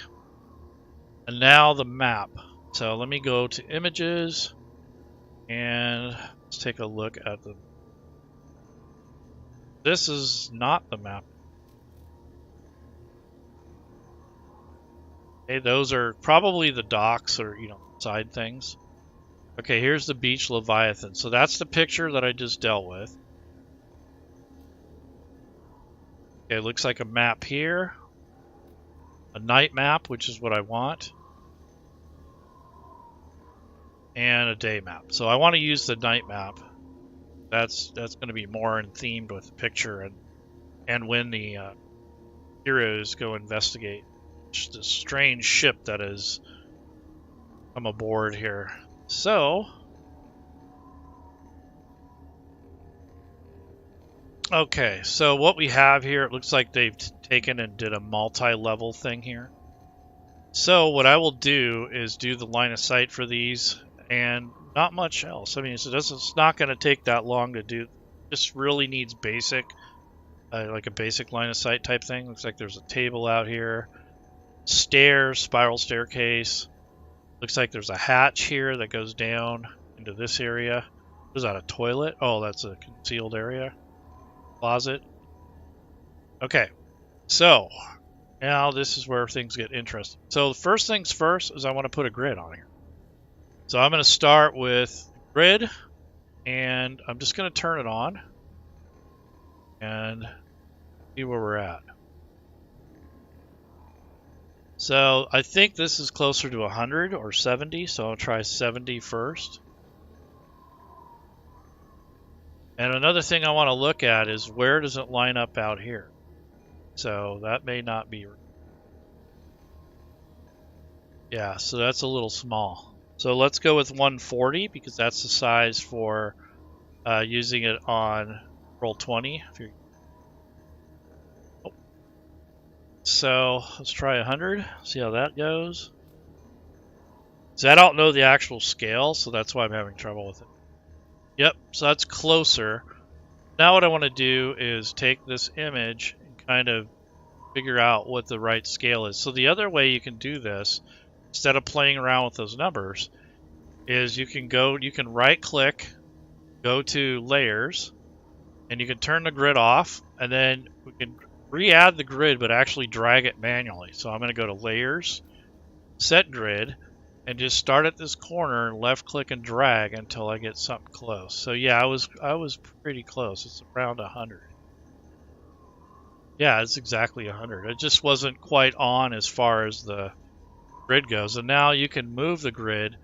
And now the map. So let me go to images and let's take a look at the... This is not the map. Okay, those are probably the docks or, side things. Okay, here's the beach Leviathan. So that's the picture that I just dealt with. Okay, it looks like a map here. A night map, which is what I want. And a day map. So I want to use the night map. That's going to be more in themed with the picture and when the heroes go investigate the strange ship that has come aboard here. So, okay, so what we have here, it looks like they've taken and did a multi-level thing here. So what I will do is do the line of sight for these and not much else. I mean, it's not going to take that long to do. Just really needs basic, like a basic line of sight type thing. Looks like there's a table out here. Stairs, spiral staircase. Looks like there's a hatch here that goes down into this area. Is that a toilet? Oh, that's a concealed area. Closet. Okay, so now this is where things get interesting. So the first things first is I want to put a grid on here. So I'm going to start with grid, and I'm just going to turn it on and see where we're at. So I think this is closer to 100 or 70, so I'll try 70 first. And another thing I want to look at is where does it line up out here? So that may not be... Yeah, so that's a little small. So let's go with 140 because that's the size for using it on Roll20. So let's try 100, see how that goes. So I don't know the actual scale, so that's why I'm having trouble with it. Yep, so that's closer. Now what I want to do is take this image and kind of figure out what the right scale is. So the other way you can do this, instead of playing around with those numbers, is you can right click, go to layers, and you can turn the grid off, and then we can re-add the grid, but actually drag it manually. So I'm going to go to Layers, Set Grid, and just start at this corner and left-click and drag until I get something close. So yeah, I was pretty close. It's around 100. Yeah, it's exactly 100. It just wasn't quite on as far as the grid goes. And now you can move the grid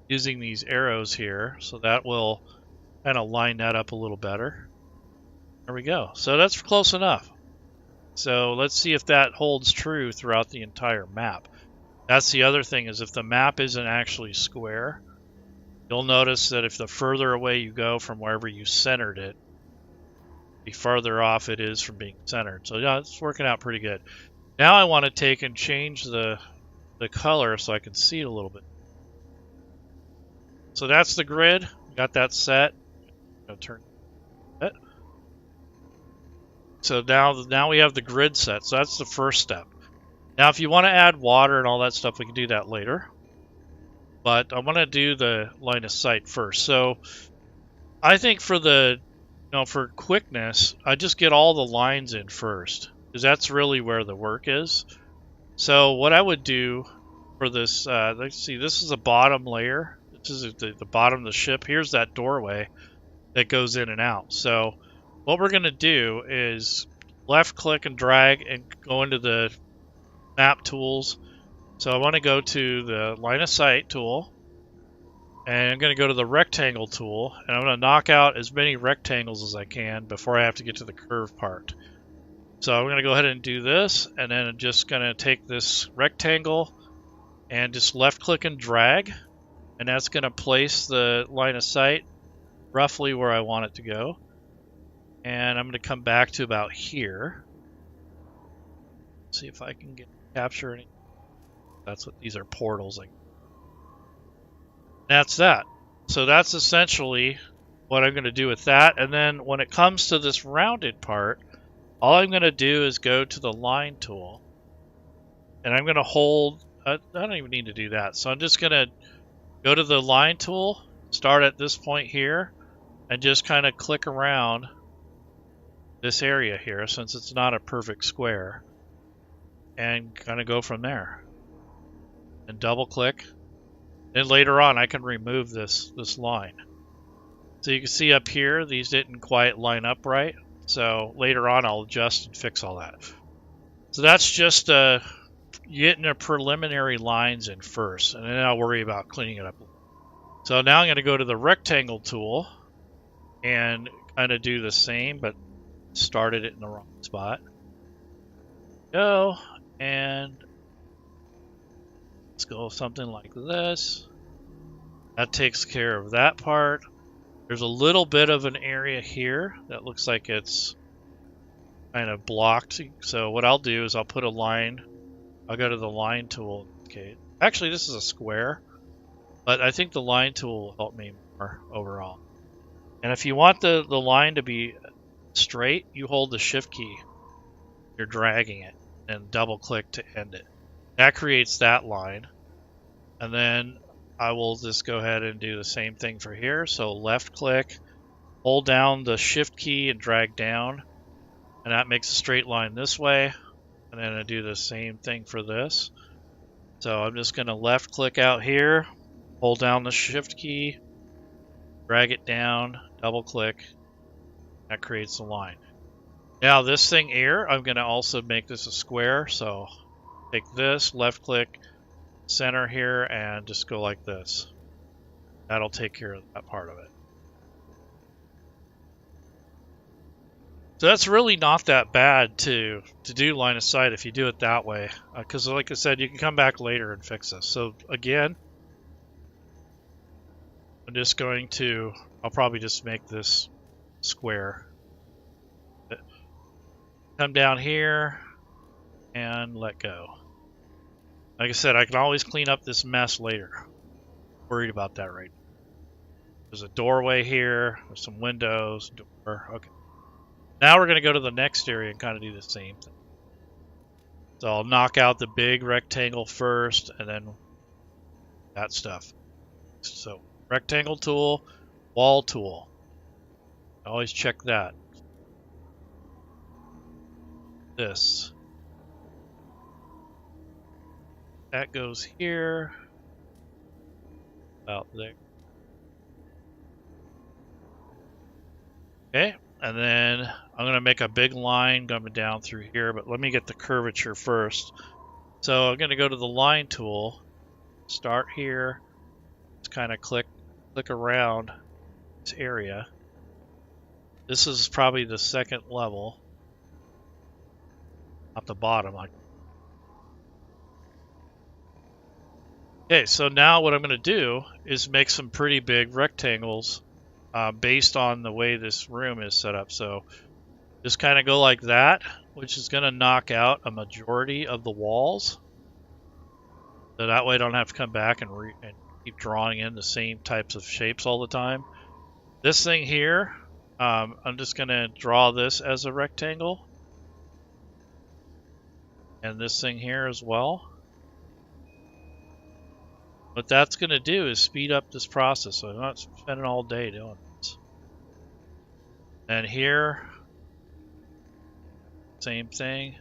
using these arrows here, so that will kind of line that up a little better. There we go. So that's close enough. So let's see if that holds true throughout the entire map. That's the other thing, is if the map isn't actually square, you'll notice that if the further away you go from wherever you centered it, the farther off it is from being centered. So yeah, it's working out pretty good. Now I want to take and change the color so I can see it a little bit. So that's the grid. got that set. I'll turn it. So now we have the grid set. So that's the first step. Now, if you want to add water and all that stuff, we can do that later. But I want to do the line of sight first. So I think for for quickness, I just get all the lines in first, because that's really where the work is. So what I would do for this, let's see, this is the bottom layer. This is the bottom of the ship. Here's that doorway that goes in and out. So what we're going to do is left click and drag and go into the map tools. So I want to go to the line of sight tool, and I'm going to go to the rectangle tool, and I'm going to knock out as many rectangles as I can before I have to get to the curve part. So I'm going to go ahead and do this, and then I'm just going to take this rectangle and just left click and drag, and that's going to place the line of sight roughly where I want it to go. And I'm going to come back to about here. See if I can capture any. That's what these are, portals. That's that. So that's essentially what I'm going to do with that. And then when it comes to this rounded part, all I'm going to do is go to the line tool, and I'm going to hold. I don't even need to do that. So I'm just going to go to the line tool, start at this point here, and just kind of click around this area here, since it's not a perfect square, and kind of go from there. And double click. Then later on I can remove this line. So you can see up here these didn't quite line up right. So later on I'll adjust and fix all that. So that's just getting the preliminary lines in first, and then I'll worry about cleaning it up. So now I'm going to go to the rectangle tool and kind of do the same, but started it in the wrong spot. Go, and let's go something like this. That takes care of that part. There's a little bit of an area here that looks like it's kind of blocked. So what I'll do is I'll put a line. I'll go to the line tool. Okay, actually this is a square, but I think the line tool will help me more overall. And if you want the line to be straight, you hold the shift key. You're dragging it and double click to end it. That creates that line. And then I will just go ahead and do the same thing for here. So left click, hold down the shift key and drag down, and that makes a straight line this way. And then I do the same thing for this. So I'm just going to left click out here, hold down the shift key, drag it down, double click. That creates a line. Now this thing here, I'm going to also make this a square. So take this, left click, center here, and just go like this. That'll take care of that part of it. So that's really not that bad to do line of sight if you do it that way, because like I said, you can come back later and fix this. So again, I'm just going to, I'll probably just make this square. Come down here and let go. Like I said, I can always clean up this mess later. Worried about that right now. There's a doorway here, there's some windows, door. Okay. Now we're going to go to the next area and kind of do the same thing. So I'll knock out the big rectangle first, and then that stuff. So rectangle tool, wall tool. Always check that. This. That goes here. About there. Okay, and then I'm going to make a big line coming down through here, but let me get the curvature first. So I'm going to go to the line tool, start here, just kind of click around this area. This is probably the second level, at the bottom. Okay, so now what I'm going to do is make some pretty big rectangles based on the way this room is set up. So just kind of go like that, which is going to knock out a majority of the walls. So that way I don't have to come back and keep drawing in the same types of shapes all the time. This thing here, I'm just going to draw this as a rectangle. And this thing here as well. What that's going to do is speed up this process, so I'm not spending all day doing this. And here, same thing.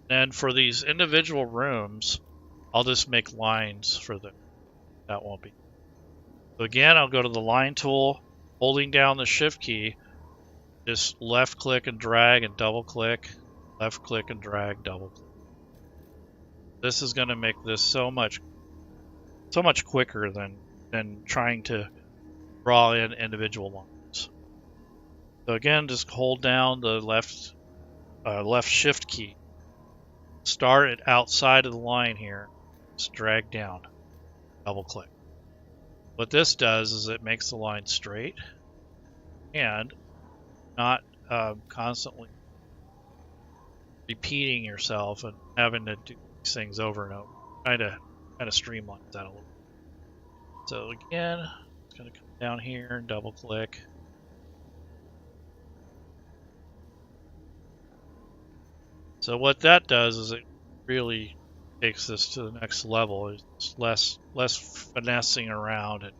And for these individual rooms, I'll just make lines for them. That won't be. So again, I'll go to the line tool, holding down the shift key, just left click and drag and double click, left click and drag, double click. This is going to make this so much quicker than trying to draw in individual lines. So again, just hold down the left shift key. Start it outside of the line here. Just drag down, double click. What this does is it makes the line straight and not constantly repeating yourself and having to do these things over and over. Kind of streamlines that a little. So again, it's going to come down here and double click. So what that does is it really takes this to the next level. It's less finessing around. And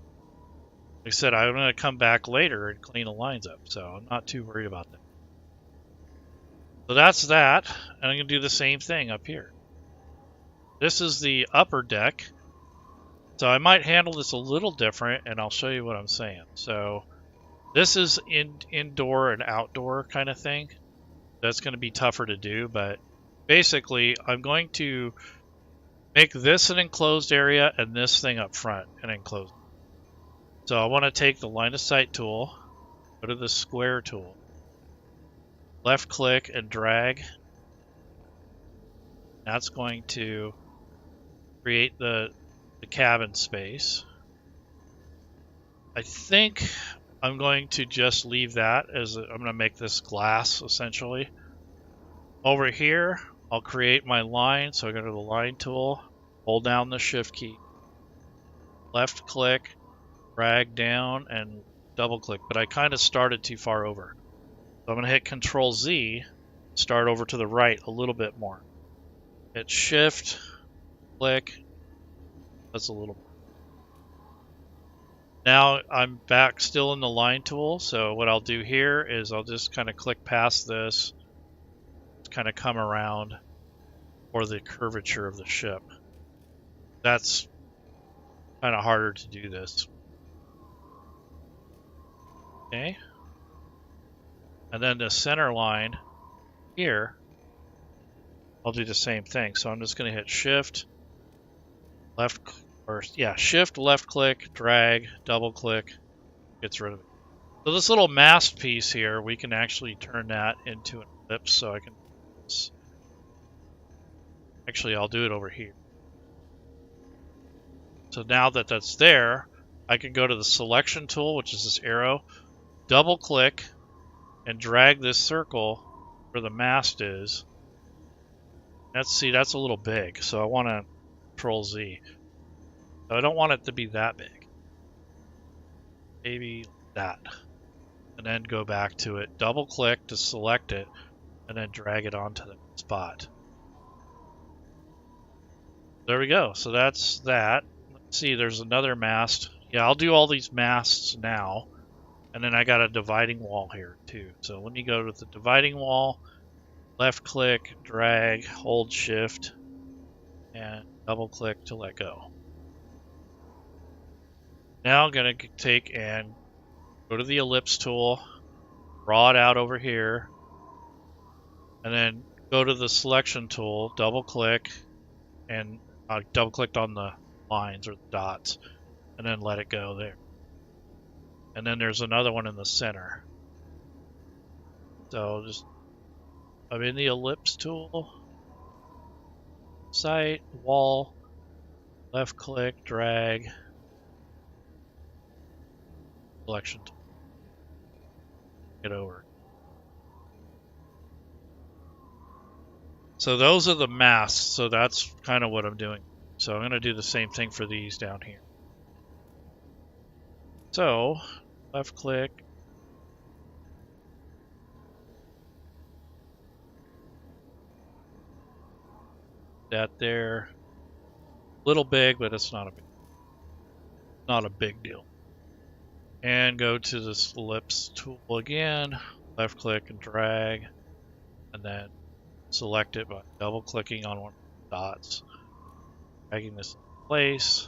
like I said, I'm going to come back later and clean the lines up, so I'm not too worried about that. So that's that, and I'm going to do the same thing up here. This is the upper deck. So I might handle this a little different, and I'll show you what I'm saying. So this is indoor and outdoor kind of thing. That's going to be tougher to do, but basically I'm going to make this an enclosed area and this thing up front an enclosed. So I want to take the line of sight tool, go to the square tool, left click and drag. That's going to create the cabin space. I think I'm going to just leave that as I'm going to make this glass essentially. Over here, I'll create my line. So I go to the line tool, hold down the shift key, left click, drag down, and double click. But I kind of started too far over. So I'm going to hit Control Z, start over to the right a little bit more. Hit Shift, click. That's a little. Now I'm back still in the line tool, so what I'll do here is I'll just kind of click past this, kind of come around for the curvature of the ship. That's kind of harder to do this. Okay. And then the center line here, I'll do the same thing. So I'm just going to hit Shift, Shift, left click, drag, double click, gets rid of it. So this little mast piece here, we can actually turn that into an ellipse. So I can, actually I'll do it over here. So now that that's there, I can go to the selection tool, which is this arrow, double click, and drag this circle where the mast is. That's a little big, so I want to Control Z. So I don't want it to be that big. Maybe that. And then go back to it, double click to select it, and then drag it onto the spot. There we go. So that's that. Let's see, there's another mast. Yeah, I'll do all these masts now. And then I got a dividing wall here too. So let me go to the dividing wall, left click, drag, hold shift, and double click to let go. Now I'm going to take and go to the ellipse tool, draw it out over here, and then go to the selection tool, double click, and double clicked on the lines or the dots, and then let it go there. And then there's another one in the center. So I'm in the ellipse tool, sight, wall, left click, drag, selection tool, get over. So those are the masts. So that's kind of what I'm doing. So I'm going to do the same thing for these down here. So left click. That there. Little big, but it's not a big deal. And go to this ellipse tool again. Left click and drag. And then select it by double clicking on one of the dots. Dragging this in place.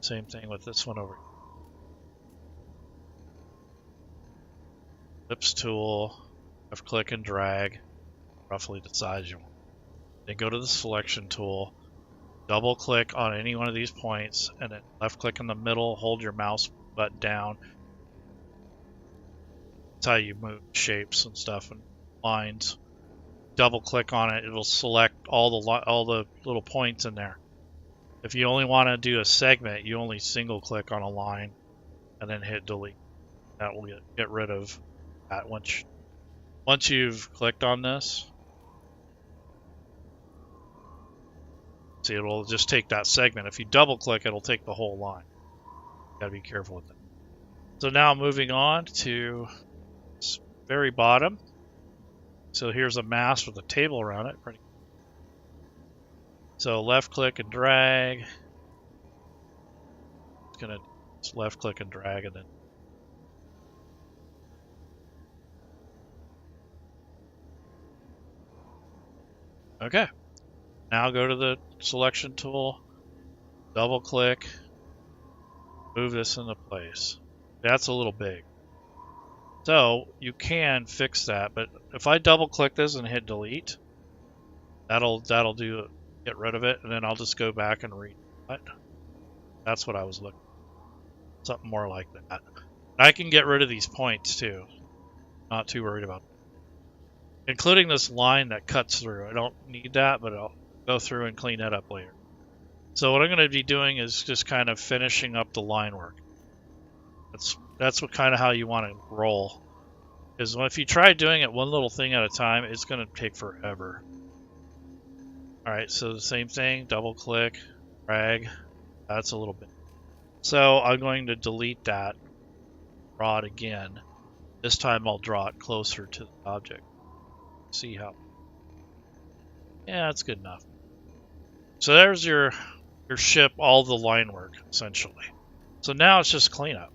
Same thing with this one over here. Ellipse tool, left click and drag, roughly the size you want. Then go to the selection tool, double click on any one of these points, and then left click in the middle, hold your mouse button down. That's how you move shapes and stuff and lines. Double click on it, it'll select all the little points in there. If you only want to do a segment, you only single click on a line and then hit delete. That will get rid of that once you've clicked on this. See, it'll just take that segment. If you double click, it'll take the whole line. Gotta be careful with that. So now moving on to this very bottom. So here's a mask with a table around it. So left click and drag. It's gonna just left click and drag and then. Okay. Now go to the selection tool, double click, move this into place. That's a little big. So you can fix that, but if I double click this and hit delete, that'll get rid of it, and then I'll just go back and read it. That's what I was looking for. Something more like that. I can get rid of these points too. Not too worried about that. Including this line that cuts through. I don't need that, but I'll go through and clean that up later. So what I'm going to be doing is just kind of finishing up the line work. That's what kind of how you want to roll. Because if you try doing it one little thing at a time, it's going to take forever. Alright, so the same thing, double click, drag. That's a little bit. So I'm going to delete that, draw it again. This time I'll draw it closer to the object. See how. Yeah, that's good enough. So there's your ship, all the line work, essentially. So now it's just cleanup.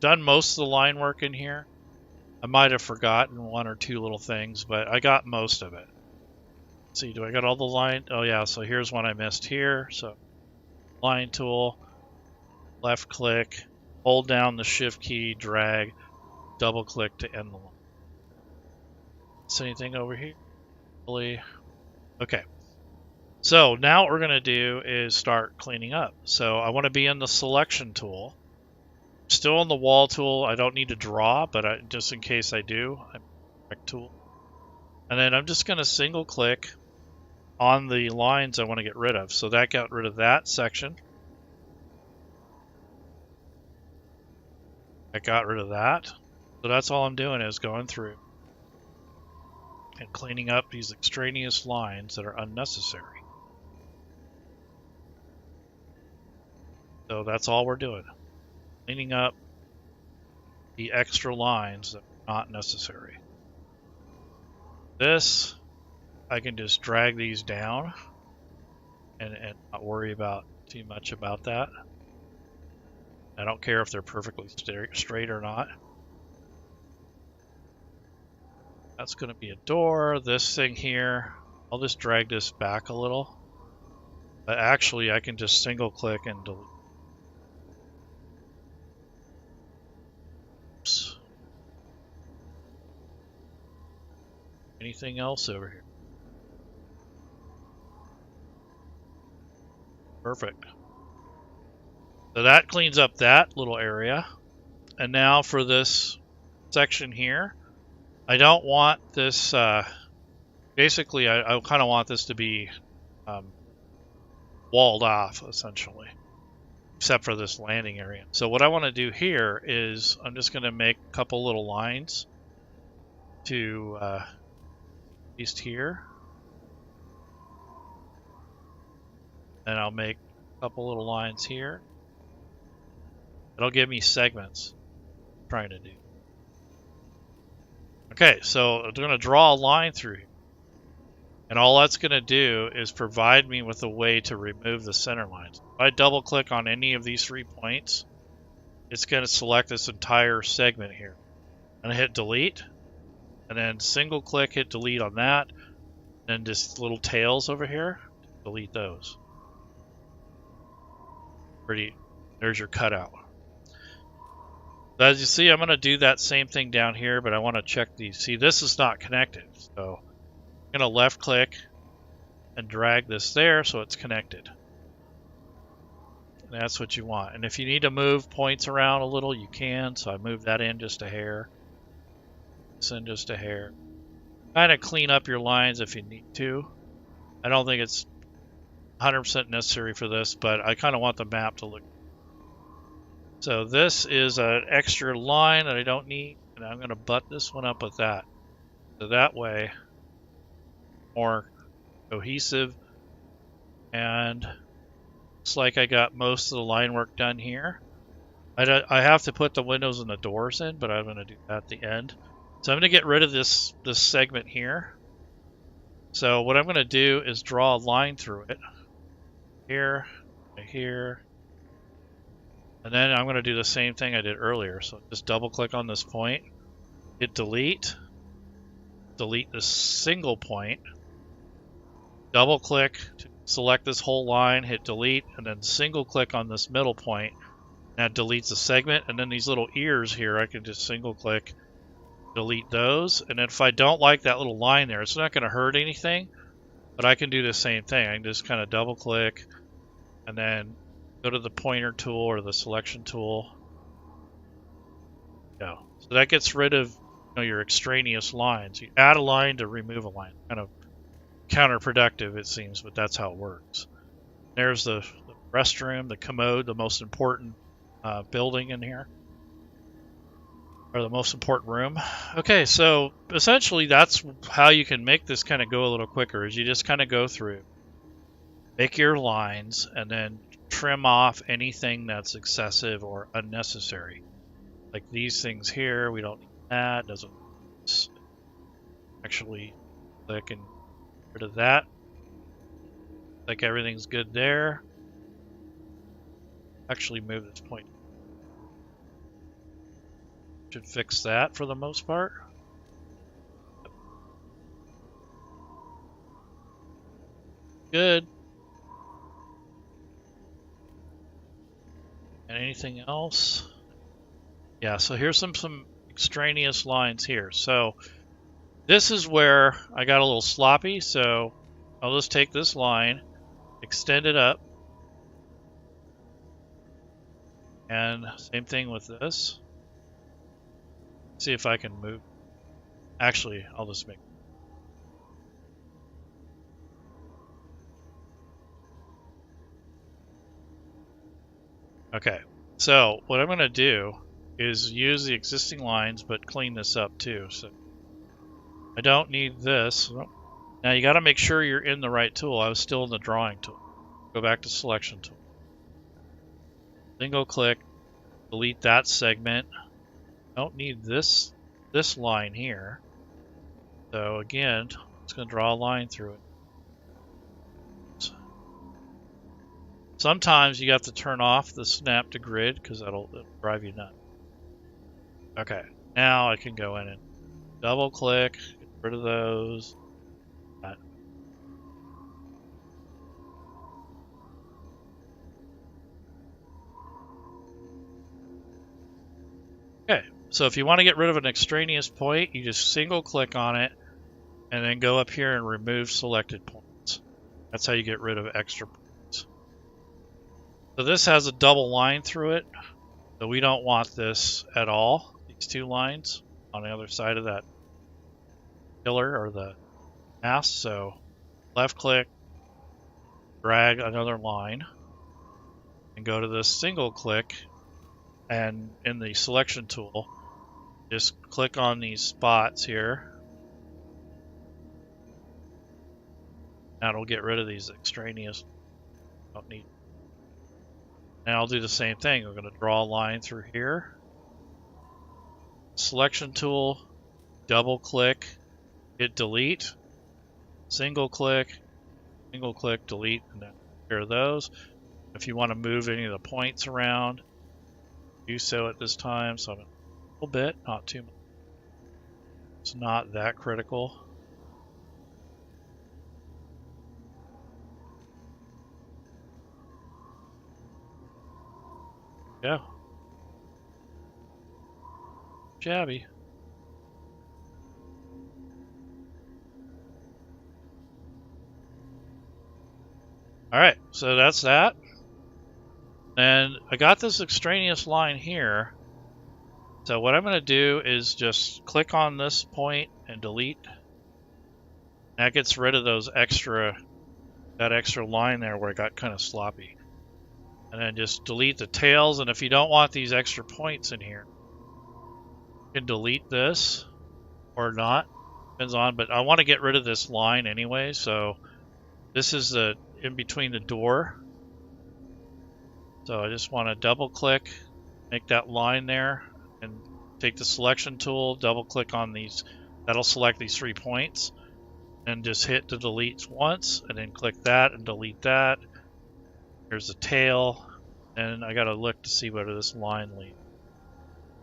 Done most of the line work in here. I might have forgotten one or two little things, but I got most of it. Let's see, do I got all the line? Oh yeah, so here's one I missed here. So line tool, left click, hold down the shift key, drag, double click to end the line. See anything over here? Okay. So now what we're going to do is start cleaning up. So I want to be in the selection tool. Still on the wall tool. I don't need to draw, but just in case I do, I'm correct tool. And then I'm just going to single click on the lines I want to get rid of. So that got rid of that section. I got rid of that. So that's all I'm doing is going through and cleaning up these extraneous lines that are unnecessary. So that's all we're doing. Cleaning up the extra lines that are not necessary. This, I can just drag these down and not worry about too much about that. I don't care if they're perfectly straight or not. That's going to be a door. This thing here, I'll just drag this back a little. But actually, I can just single click and delete. Oops. Anything else over here? Perfect. So that cleans up that little area. And now for this section here, I don't want this, basically I kind of want this to be walled off, essentially, except for this landing area. So what I want to do here is I'm just going to make a couple little lines to at least here. And I'll make a couple little lines here. It'll give me segments I'm trying to do. Okay, so I'm going to draw a line through here. And all that's going to do is provide me with a way to remove the center lines. If I double click on any of these 3 points, it's going to select this entire segment here. I'm going to hit delete, and then single click, hit delete on that, and then just little tails over here, delete those. There's your cutout. As you see, I'm going to do that same thing down here, but I want to check these. See, this is not connected, so I'm going to left click and drag this there so it's connected. And that's what you want. And if you need to move points around a little, you can. So I move that in just a hair. This in just a hair. Kind of clean up your lines if you need to. I don't think it's 100% necessary for this, but I kind of want the map to look. So this is an extra line that I don't need, and I'm going to butt this one up with that. So that way, more cohesive, and looks like I got most of the line work done here. I have to put the windows and the doors in, but I'm going to do that at the end. So I'm going to get rid of this segment here. So what I'm going to do is draw a line through it. Here, here. And then I'm going to do the same thing I did earlier. So just double click on this point, hit delete, delete this single point, double click to select this whole line, hit delete, and then single click on this middle point. That deletes the segment, and then these little ears here, I can just single click, delete those. And then if I don't like that little line there, it's not going to hurt anything, but I can do the same thing. I can just kind of double click and then go to the pointer tool or the selection tool. So that gets rid of your extraneous lines. You add a line to remove a line. Kind of counterproductive, it seems, but that's how it works. There's the restroom, the commode, the most important building in here, or the most important room. Okay, so essentially that's how you can make this kind of go a little quicker, is you just kind of go through, make your lines, and then trim off anything that's excessive or unnecessary. Like these things here, we don't need that. Doesn't actually click and get rid of that. Like everything's good there. Actually move this point. Should fix that for the most part. Good. And anything else? Yeah, so here's some extraneous lines here. So this is where I got a little sloppy, so I'll just take this line, extend it up, and same thing with this. See if I can move. Actually, I'll just make. Okay, so what I'm going to do is use the existing lines, but clean this up too. So I don't need this. Now you got to make sure you're in the right tool. I was still in the drawing tool. Go back to selection tool. Single click, delete that segment. Don't need this line here. So again, it's going to draw a line through it. Sometimes you have to turn off the snap to grid because that'll drive you nuts. Okay, now I can go in and double click, get rid of those. Okay, so if you want to get rid of an extraneous point, you just single click on it and then go up here and remove selected points. That's how you get rid of extra points. So this has a double line through it, so we don't want this at all. These two lines on the other side of that pillar or the mast. So left click, drag another line, and go to this single click, and in the selection tool, just click on these spots here. That'll get rid of these extraneous. Don't need. And I'll do the same thing. I'm going to draw a line through here. Selection tool, double click, hit delete, single click, delete, and then clear those. If you want to move any of the points around, do so at this time. So I'm a little bit, not too much. It's not that critical. Yeah. Shabby. Alright, so that's that. And I got this extraneous line here. So what I'm going to do is just click on this point and delete. That gets rid of that extra line there where it got kind of sloppy. And then just delete the tails. And if you don't want these extra points in here, you can delete this or not. Depends on, but I want to get rid of this line anyway. So this is the in between the door. So I just want to double click, make that line there, and take the selection tool, double click on these. That'll select these 3 points. And just hit the delete once, and then click that and delete that. Here's the tail, and I gotta look to see whether this line leads.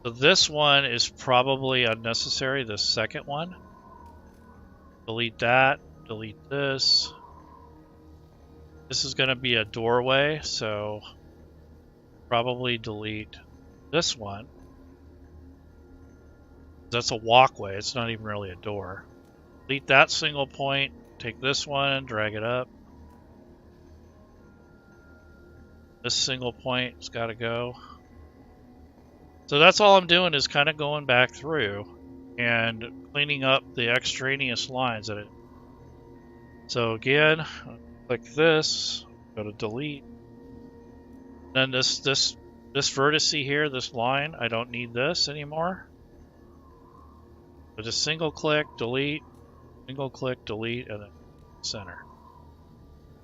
So this one is probably unnecessary, the second one. Delete that, delete this. This is gonna be a doorway, so probably delete this one. That's a walkway, it's not even really a door. Delete that single point, take this one, drag it up. This single point's got to go. So that's all I'm doing is kind of going back through and cleaning up the extraneous lines that it. So again, click this, go to delete. Then this vertex here, this line, I don't need this anymore. So just single click, delete. Single click, delete, and then center.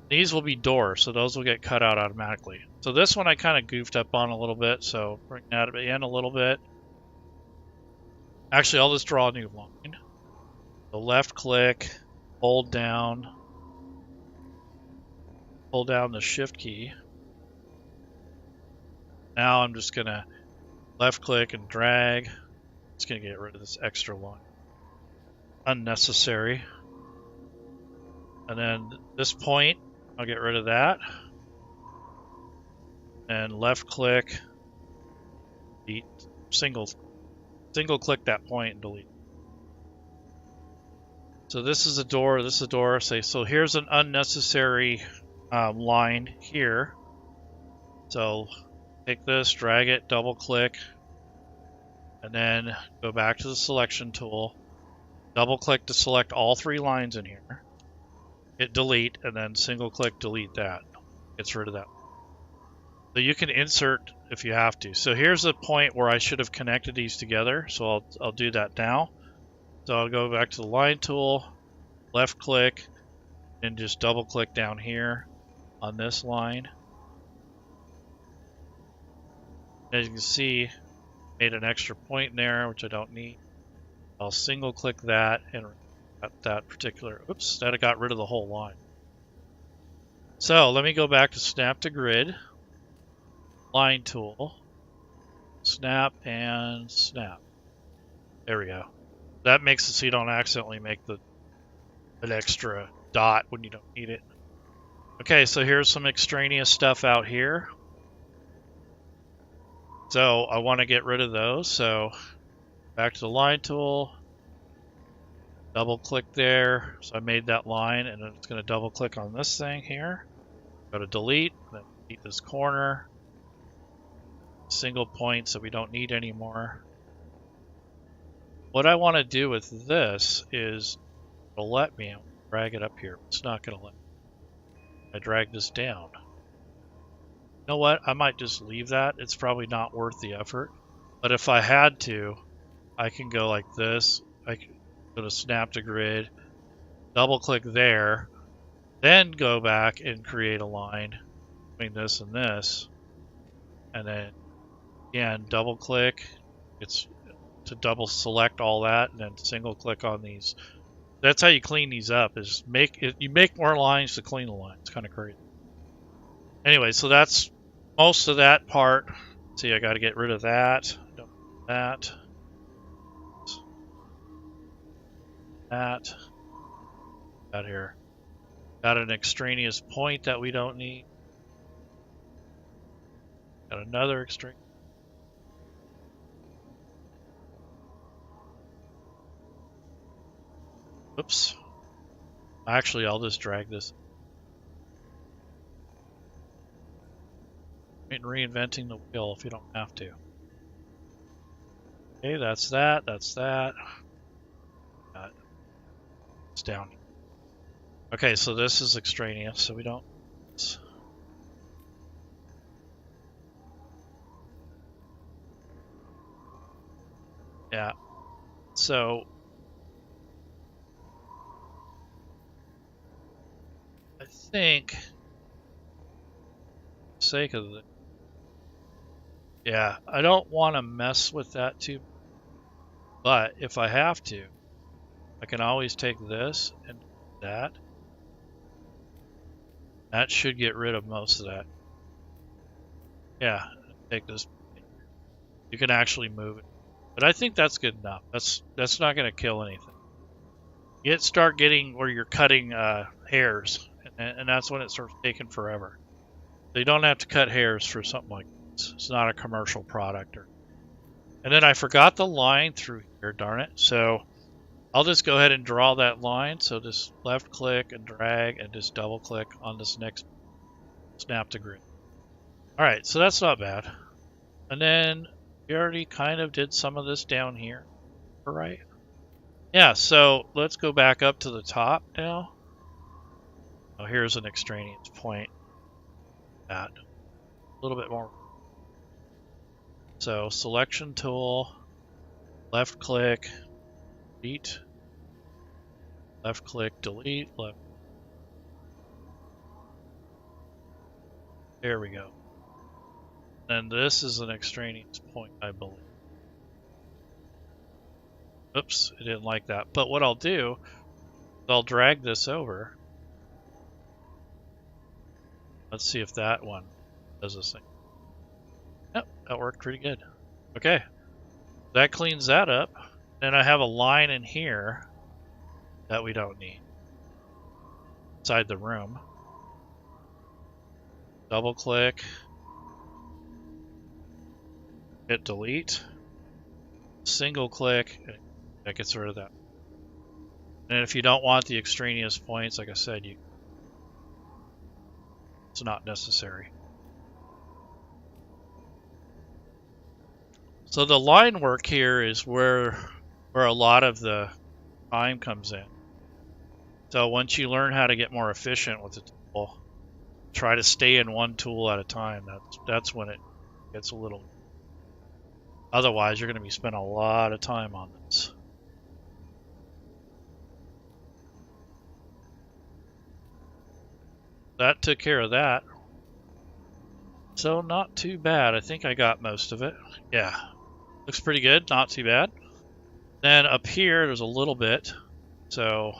These will be doors, so those will get cut out automatically. So this one I kind of goofed up on a little bit, so bring that in a little bit. Actually, I'll just draw a new line. So left click, hold down the shift key. Now I'm just gonna left click and drag. It's gonna get rid of this extra line. Unnecessary. And then this point, I'll get rid of that. And left click, delete, single click that point and delete. So this is a door, this is a door. So here's an unnecessary line here. So take this, drag it, double click, and then go back to the selection tool. Double click to select all 3 lines in here. Hit delete, and then single click delete that. Gets rid of that. So you can insert if you have to. So here's the point where I should have connected these together. So I'll do that now. So I'll go back to the line tool, left click, and just double click down here on this line. As you can see, made an extra point in there, which I don't need. I'll single click that and at that particular, oops, that got rid of the whole line. So let me go back to snap to grid, line tool, snap and snap. There we go. That makes it so you don't accidentally make an extra dot when you don't need it. Okay, so here's some extraneous stuff out here. So I want to get rid of those, so back to the line tool, double click there. So I made that line, and then it's going to double click on this thing here. Go to delete, then delete this corner. Single point, so we don't need anymore. What I want to do with this is it'll let me drag it up here. It's not going to let me. I drag this down. You know what? I might just leave that. It's probably not worth the effort. But if I had to, I can go like this. I can go to snap to grid, double click there, then go back and create a line. between this and this, and then again double click. It's to double select all that, and then single click on these. That's how you clean these up. Is you make more lines to clean the lines. It's kind of crazy. Anyway, so that's most of that part. See, I got to get rid of that. Don't do that. That. Out here. Got an extraneous point that we don't need. Got another extraneous. Oops. Actually, I'll just drag this. Reinventing the wheel if you don't have to. Okay, that's that. That's that. It's down. Okay, so this is extraneous, so we don't. Yeah. So I think, for the sake of the, yeah, I don't want to mess with that too. But if I have to, I can always take this and do that. That should get rid of most of that. Yeah, take this. You can actually move it. But I think that's good enough. That's not going to kill anything. You start getting where you're cutting hairs, and that's when it starts taking forever. So you don't have to cut hairs for something like this. It's not a commercial product. And then I forgot the line through here, darn it. So I'll just go ahead and draw that line. So just left click and drag and just double click on this next snap to grid. All right, so that's not bad. And then we already kind of did some of this down here, all right? Yeah, so let's go back up to the top now. Oh, here's an extraneous point. That a little bit more. So selection tool, left click, delete, left click, delete, left. There we go. And this is an extraneous point, I believe. Oops, I didn't like that. But what I'll do is I'll drag this over. Let's see if that one does this thing. Yep, that worked pretty good. Okay, that cleans that up. Then I have a line in here that we don't need. Inside the room. Double click. Hit delete. Single click. That gets rid of that. And if you don't want the extraneous points, like I said, it's not necessary. So the line work here is where a lot of the time comes in. So once you learn how to get more efficient with the tool, try to stay in one tool at a time. That's when it gets a little. Otherwise, you're going to be spending a lot of time on this. That took care of that. So not too bad. I think I got most of it. Yeah. Looks pretty good. Not too bad. Then up here, there's a little bit. So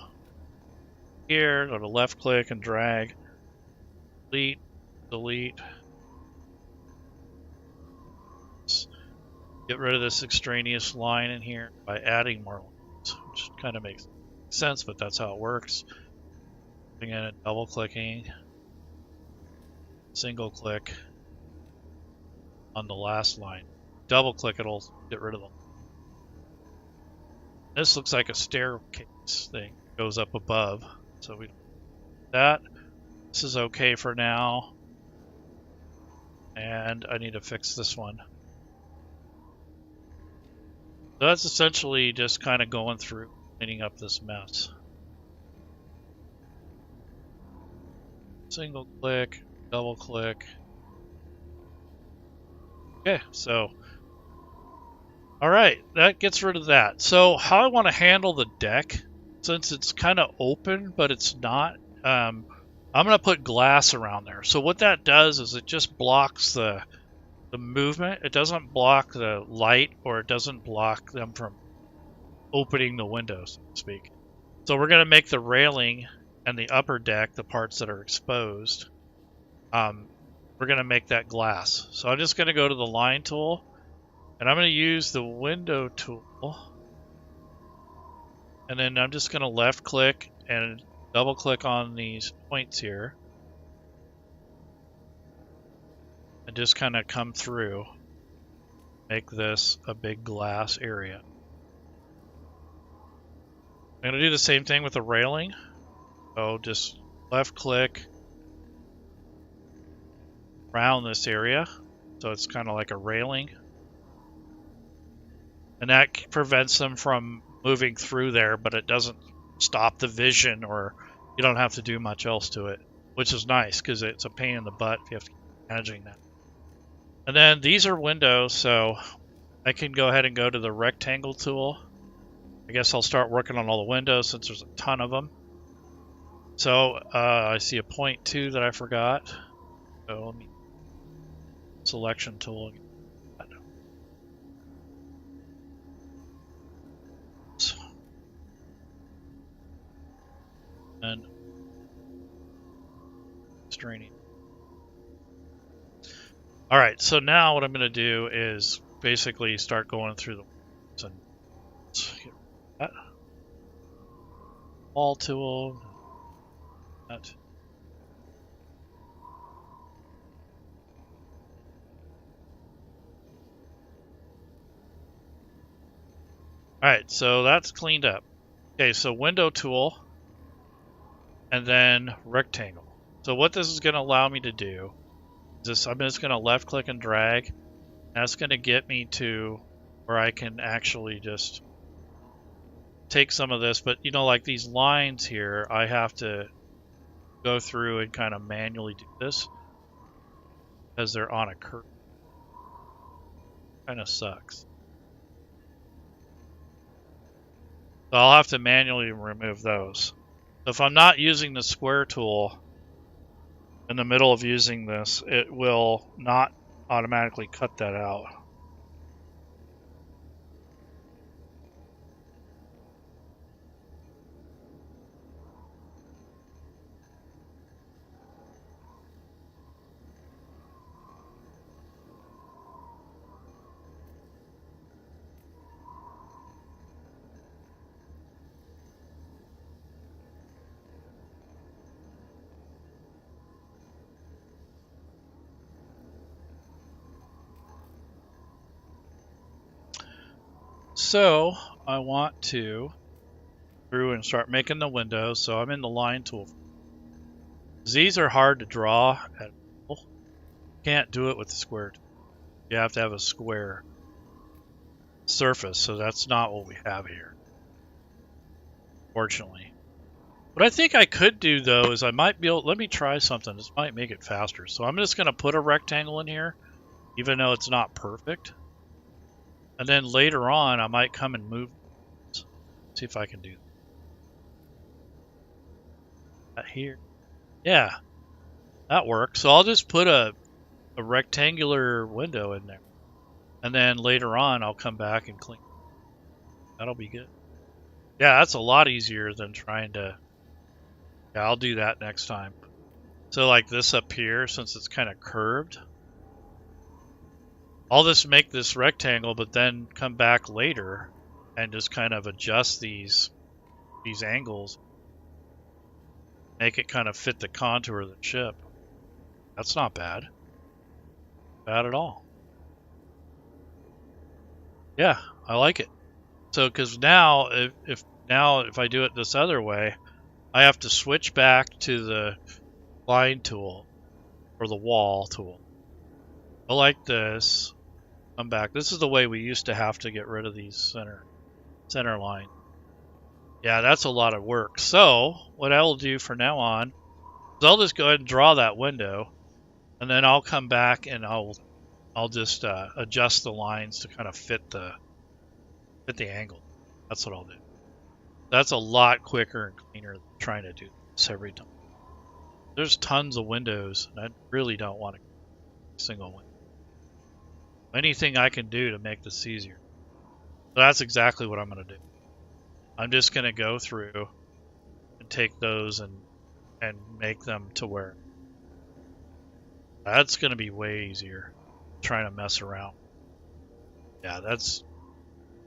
here, go to left click and drag. Delete. Delete. Get rid of this extraneous line in here by adding more lines, which kind of makes sense, but that's how it works. Going in and double clicking. Single click on the last line. Double click, it'll get rid of them. This looks like a staircase thing. It goes up above. So we do that. This is okay for now. And I need to fix this one. So that's essentially just kind of going through cleaning up this mess. Single click, double click. Okay, so all right, that gets rid of that. So how I want to handle the deck, since it's kind of open, but it's not, I'm going to put glass around there. So what that does is it just blocks the movement. It doesn't block the light, or it doesn't block them from opening the windows, so to speak. So we're going to make the railing and the upper deck, the parts that are exposed, we're going to make that glass. So I'm just going to go to the line tool, and I'm going to use the window tool, and then I'm just going to left click and double click on these points here, and just kind of come through, make this a big glass area. I'm going to do the same thing with the railing. So just left click around this area, so it's kind of like a railing. And that prevents them from moving through there, but it doesn't stop the vision, or you don't have to do much else to it, which is nice because it's a pain in the butt if you have to keep managing that. And then these are windows, so I can go ahead and go to the rectangle tool. I guess I'll start working on all the windows since there's a ton of them. So I see a point 2 that I forgot. So let me selection tool. And straining. All right, so now what I'm going to do is basically start going through the windows and get that wall tool. That. All right, so that's cleaned up. Okay, so window tool, and then rectangle. So what this is going to allow me to do is this, I'm just going to left click and drag. That's going to get me to where I can actually just take some of this, but you know, like these lines here, I have to go through and kind of manually do this because they're on a curve. Kind of sucks. So I'll have to manually remove those. So if I'm not using the square tool in the middle of using this, it will not automatically cut that out. So I want to go through and start making the windows. So I'm in the line tool. These are hard to draw at all. Can't do it with the square tool. You have to have a square surface, so that's not what we have here, fortunately. What I think I could do though is I might be able, let me try something. This might make it faster. So I'm just going to put a rectangle in here, even though it's not perfect. And then later on, I might come and move. See if I can do that here. Yeah, that works. So I'll just put a rectangular window in there. And then later on, I'll come back and clean. That'll be good. Yeah, that's a lot easier than trying to... Yeah, I'll do that next time. So like this up here, since it's kind of curved, I'll just make this rectangle, but then come back later and just kind of adjust these angles. Make it kind of fit the contour of the ship. That's not bad. Bad at all. Yeah, I like it. So, because now, if I do it this other way, I have to switch back to the line tool or the wall tool. I like this. Come back. This is the way we used to have to get rid of these center line. Yeah, that's a lot of work. So what I will do from now on is I'll just go ahead and draw that window, and then I'll come back and I'll just adjust the lines to kind of fit the angle. That's what I'll do. That's a lot quicker and cleaner than trying to do this every time. There's tons of windows, and I really don't want a single window. Anything I can do to make this easier. So that's exactly what I'm going to do. I'm just going to go through and take those and make them to where. That's going to be way easier. Trying to mess around. Yeah, let's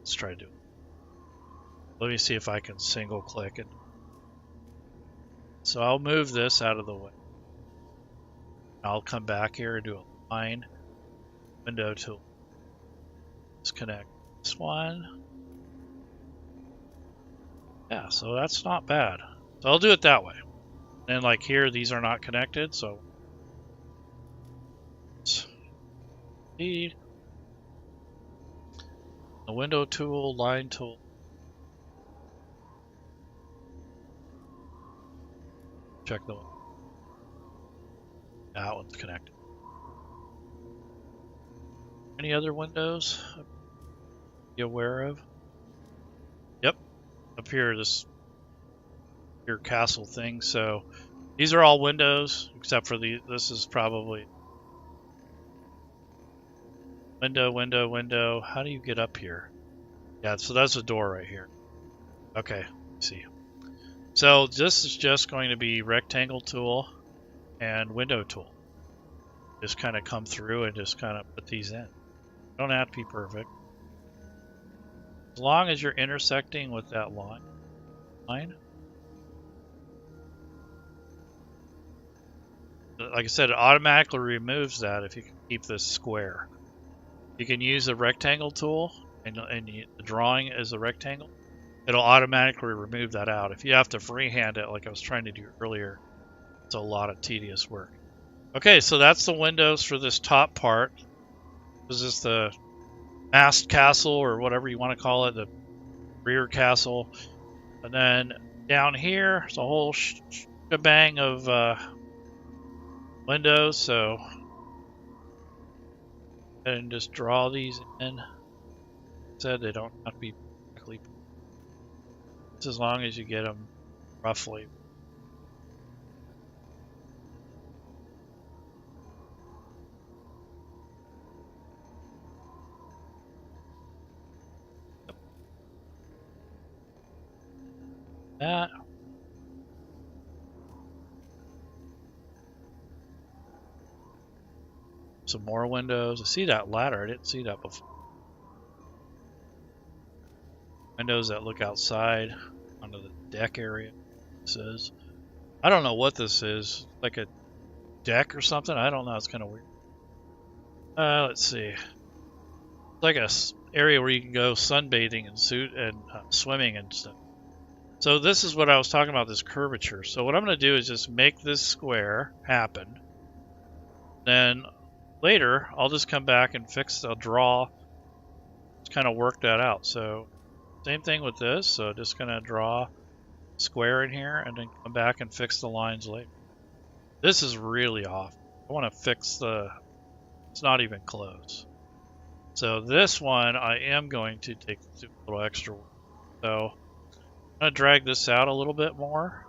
try to do it. Let me see if I can single click it. So I'll move this out of the way. I'll come back here and do a line window tool. Let's connect this one. Yeah, so that's not bad. So I'll do it that way. And like here, these are not connected, so the window tool, line tool. Check the one. That one's connected. Any other windows be aware of? Yep. Up here, this your castle thing. So these are all windows except for this is probably window. How do you get up here? Yeah, so that's a door right here. Okay, let's see. So this is just going to be rectangle tool and window tool. Just kind of come through and just kind of put these in. Don't have to be perfect. As long as you're intersecting with that line. Like I said, it automatically removes that if you can keep this square. You can use the rectangle tool and the drawing is a rectangle. It'll automatically remove that out. If you have to freehand it like I was trying to do earlier, it's a lot of tedious work. Okay, so that's the windows for this top part. This is the mast castle or whatever you want to call it, the rear castle. And then down here, it's a whole shebang of windows. So and just draw these in. Said they don't have to be perfectly. Just as long as you get them roughly. That. Some more windows. I see that ladder. I didn't see that before. Windows that look outside onto the deck area. This is. I don't know what this is. Like a deck or something? I don't know. It's kind of weird. Let's see. It's like a area where you can go sunbathing and swimming and stuff. So this is what I was talking about, this curvature. So what I'm going to do is just make this square happen. Then later, I'll just come back and I'll draw, just kind of work that out. So same thing with this. So just going to draw a square in here and then come back and fix the lines later. This is really off. I want to fix it's not even close. So this one, I am going to take a little extra work. So I'm going to drag this out a little bit more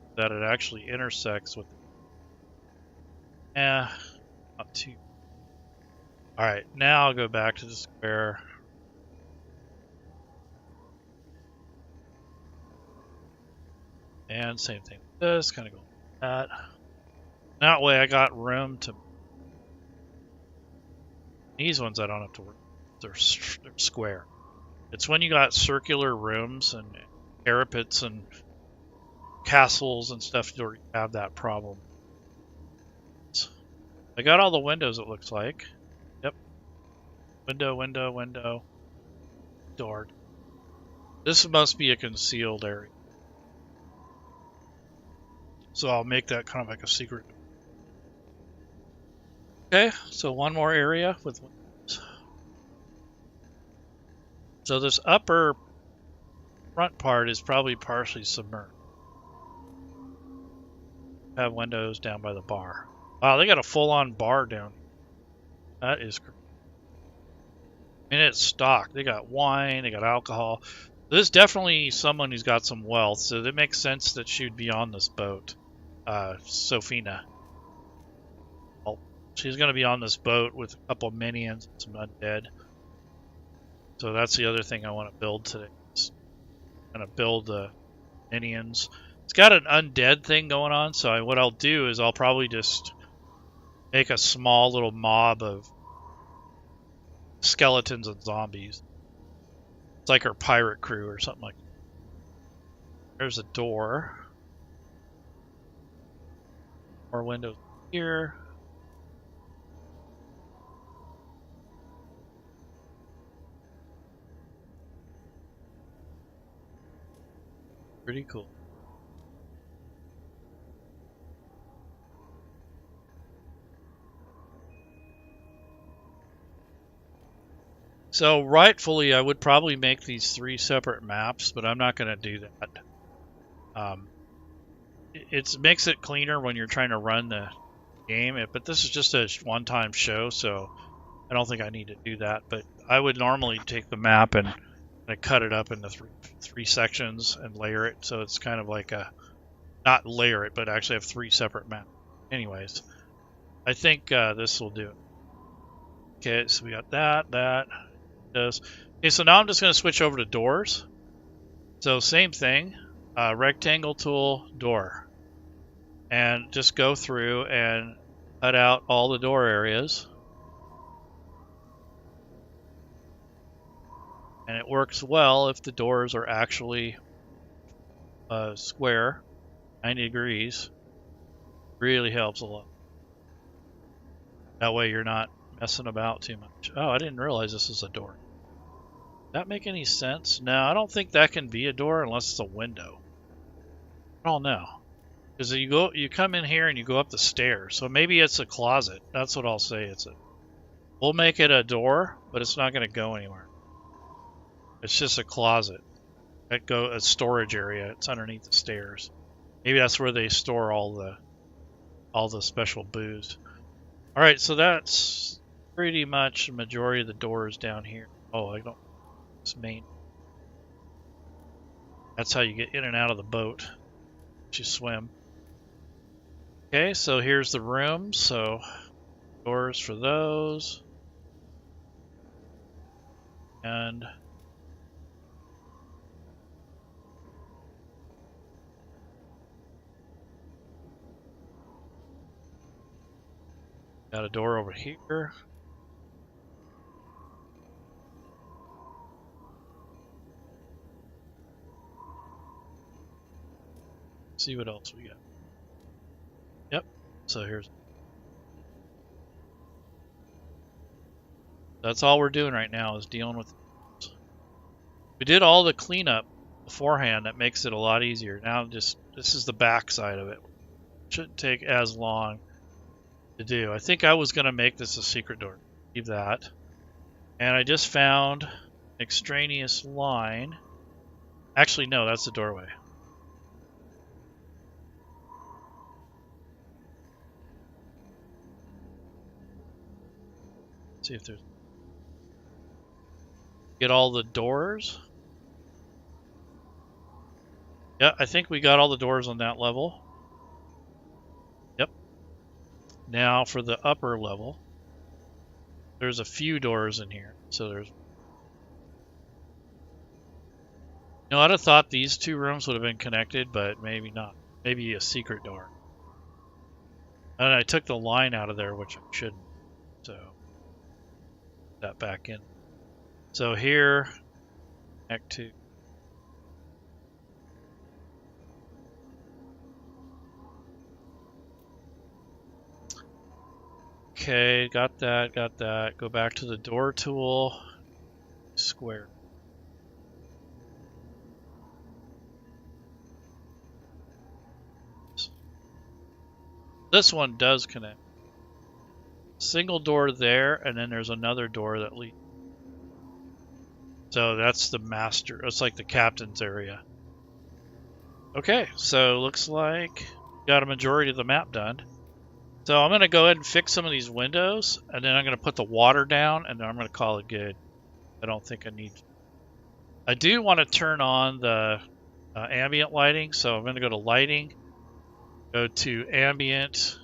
so that it actually intersects with not too. Alright, now I'll go back to the square. And same thing with this, kind of go like that. That way I got room to. These ones I don't have to work. They're square. It's when you got circular rooms and parapets and castles and stuff where you have that problem. I got all the windows, it looks like. Yep. Window. Door. This must be a concealed area. So I'll make that kind of like a secret. Okay, so one more area with windows. So this upper front part is probably partially submerged. Have windows down by the bar. Wow, they got a full-on bar down. That is crazy. I mean, it's stocked. They got wine, they got alcohol. This is definitely someone who's got some wealth, so it makes sense that she'd be on this boat. Sophina. She's going to be on this boat with a couple of minions and some undead. So that's the other thing I want to build today. I'm going to build the minions. It's got an undead thing going on, so what I'll do is I'll probably just make a small little mob of skeletons and zombies. It's like our pirate crew or something like that. There's a door. More windows here. Pretty cool. So rightfully, I would probably make these 3 separate maps, but I'm not going to do that. It makes it cleaner when you're trying to run the game, but this is just a one-time show, so I don't think I need to do that. But I would normally take the map and cut it up into three sections and layer it, so it's kind of like a, not layer it, but actually have 3 separate maps. Anyways, I think this will do it. Okay, so we got that. Okay, so now I'm just going to switch over to doors. So same thing, rectangle tool, door. And just go through and cut out all the door areas. And it works well if the doors are actually square, 90 degrees. Really helps a lot. That way you're not messing about too much. Oh, I didn't realize this is a door. Does that make any sense? No, I don't think that can be a door unless it's a window. I don't know. Because you come in here and you go up the stairs. So maybe it's a closet. That's what I'll say it's a. We'll make it a door, but it's not going to go anywhere. It's just a closet. A storage area. It's underneath the stairs. Maybe that's where they store all the special booze. All right, so that's pretty much the majority of the doors down here. Oh, I don't. It's main. That's how you get in and out of the boat. You swim. Okay, so here's the rooms. So doors for those. And got a door over here. See what else we got. Yep. So here's. That's all we're doing right now is dealing with. We did all the cleanup beforehand. That makes it a lot easier. Now this is the back side of it. Shouldn't take as long to do. I think I was going to make this a secret door. Leave that. And I just found an extraneous line. Actually, no, that's the doorway. Let's see if there's. Get all the doors. Yeah, I think we got all the doors on that level. Yep. Now for the upper level, there's a few doors in here. So there's. No, I'd have thought these 2 rooms would have been connected, but maybe not. Maybe a secret door. And I took the line out of there, which I shouldn't. So put that back in. So here, connect to. Okay, got that. Go back to the door tool. Square. This one does connect. Single door there, and then there's another door that leads. So that's the master. It's like the captain's area. Okay, so looks like got a majority of the map done. So I'm going to go ahead and fix some of these windows, and then I'm going to put the water down, and then I'm going to call it good. I don't think I need to. I do want to turn on the ambient lighting, so I'm going to go to lighting, Go to ambient,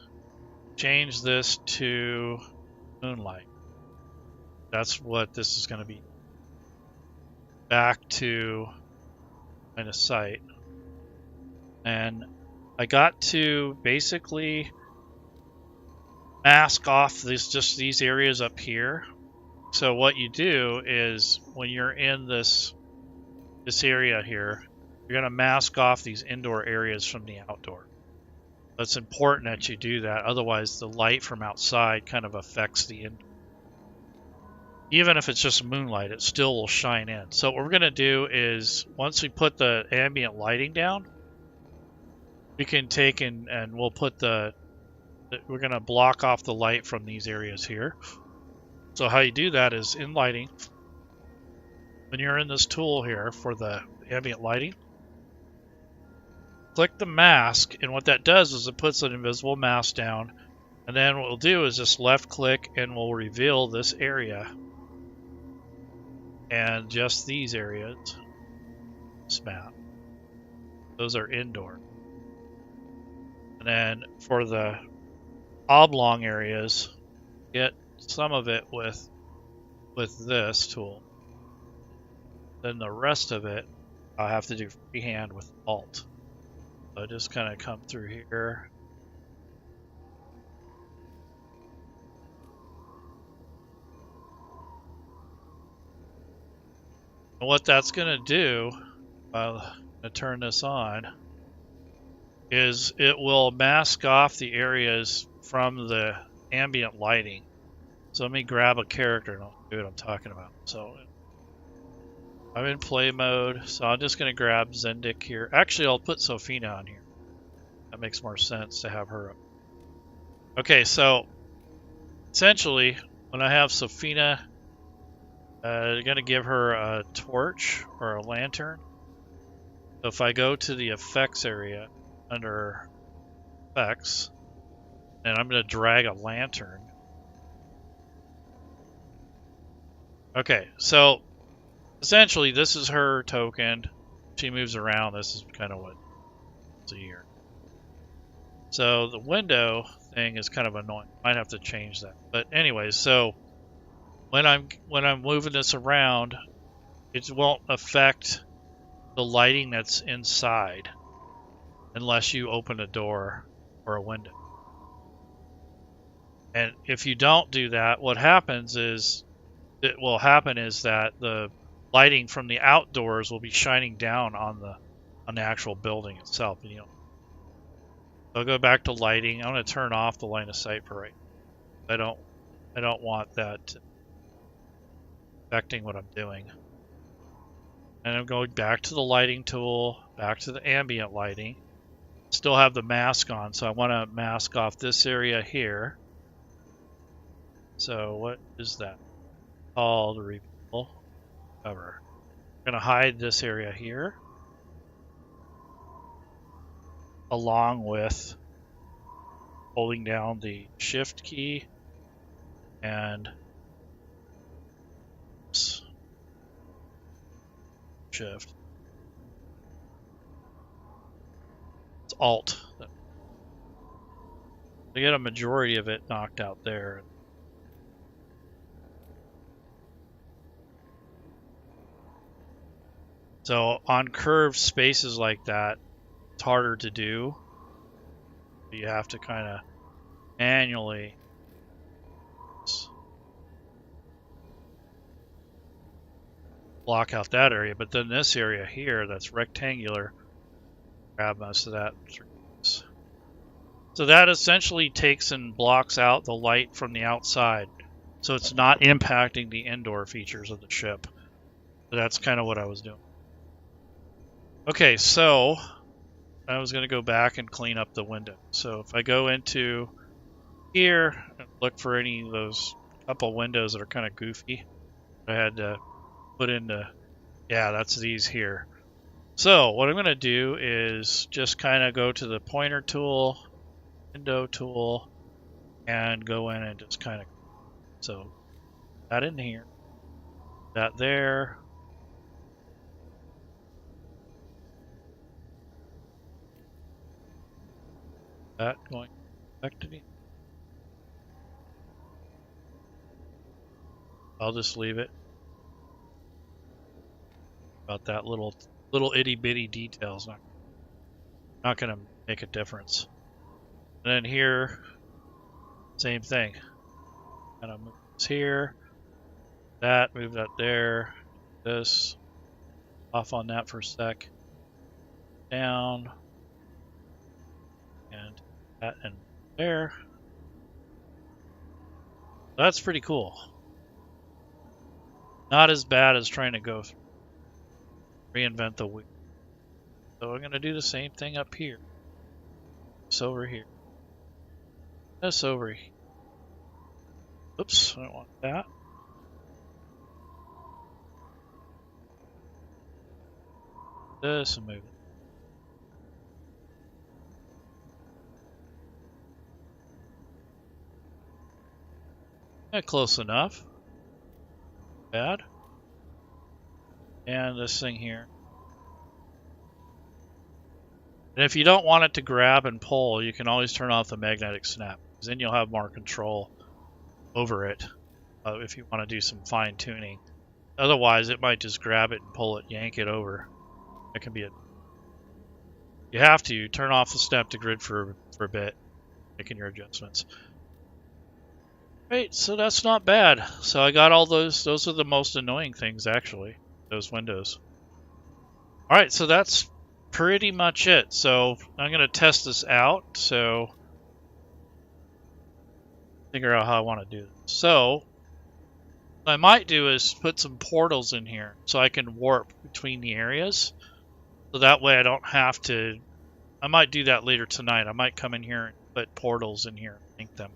change this to moonlight. That's what this is going to be. Back to line of sight. And I got to basically mask off these areas up here. So what you do is when you're in this area here, you're going to mask off these indoor areas from the outdoor. It's important that you do that, otherwise the light from outside kind of affects the indoor. Even if it's just moonlight, it still will shine in. So what we're going to do is, once we put the ambient lighting down, we can take and we'll put we're going to block off the light from these areas here. So how you do that is in lighting, when you're in this tool here for the ambient lighting, click the mask, and what that does is it puts an invisible mask down, and then what we'll do is just left click and we'll reveal this area and just these areas. This map, those are indoor. And then for the oblong areas, get some of it with this tool. Then the rest of it I'll have to do freehand with Alt. So I just kind of come through here. And what that's going to do, I'm going to turn this on, is it will mask off the areas from the ambient lighting. So let me grab a character and I'll do what I'm talking about. So I'm in play mode, so I'm just going to grab Zendik here. Actually, I'll put Sophina on here. That makes more sense to have her up. Okay, so essentially, when I have Sophina, I'm going to give her a torch or a lantern. So if I go to the effects area under effects, and I'm going to drag a lantern. Okay, so essentially this is her token. She moves around. This is kind of what it's a year. So the window thing is kind of annoying. Might have to change that. But anyways, so when I'm moving this around, it won't affect the lighting that's inside unless you open a door or a window. And if you don't do that, what happens is that the lighting from the outdoors will be shining down on the actual building itself. And, I'll go back to lighting. I'm going to turn off the line of sight for right now. I don't want that affecting what I'm doing. And I'm going back to the lighting tool, back to the ambient lighting. Still have the mask on, so I want to mask off this area here. So what is that called? Reveal cover. I'm going to hide this area here, along with holding down the shift key and shift. It's Alt. I get a majority of it knocked out there. So on curved spaces like that, it's harder to do. You have to kind of manually block out that area, but then this area here that's rectangular, grab most of that. So that essentially takes and blocks out the light from the outside, so it's not impacting the indoor features of the ship. So that's kind of what I was doing. Okay, so I was going to go back and clean up the window. So if I go into here and look for any of those couple windows that are kind of goofy, I had to put into, yeah, that's these here. So what I'm going to do is just kind of go to the pointer tool, window tool, and go in and just kind of, so that in here, that there. That going back to me. I'll just leave it. About that little itty bitty details, not gonna make a difference. And then here, same thing. Kind of move this here, that, move that there, this, off on that for a sec, down, and that and there. That's pretty cool. Not as bad as trying to go through, reinvent the wheel. So I'm going to do the same thing up here. This over here. This over here. Oops, I don't want that. This and move it. Close enough. Bad. And this thing here. And if you don't want it to grab and pull, you can always turn off the magnetic snap, because then you'll have more control over it if you want to do some fine tuning. Otherwise, it might just grab it and pull it, yank it over. It can be a... You have to turn off the snap to grid for a bit, making your adjustments. Right, so that's not bad. So I got all those. Those are the most annoying things, actually, those windows. All right, so that's pretty much it. So I'm going to test this out. So figure out how I want to do this. So what I might do is put some portals in here so I can warp between the areas. So that way I don't have to... I might do that later tonight. I might come in here and put portals in here and link them.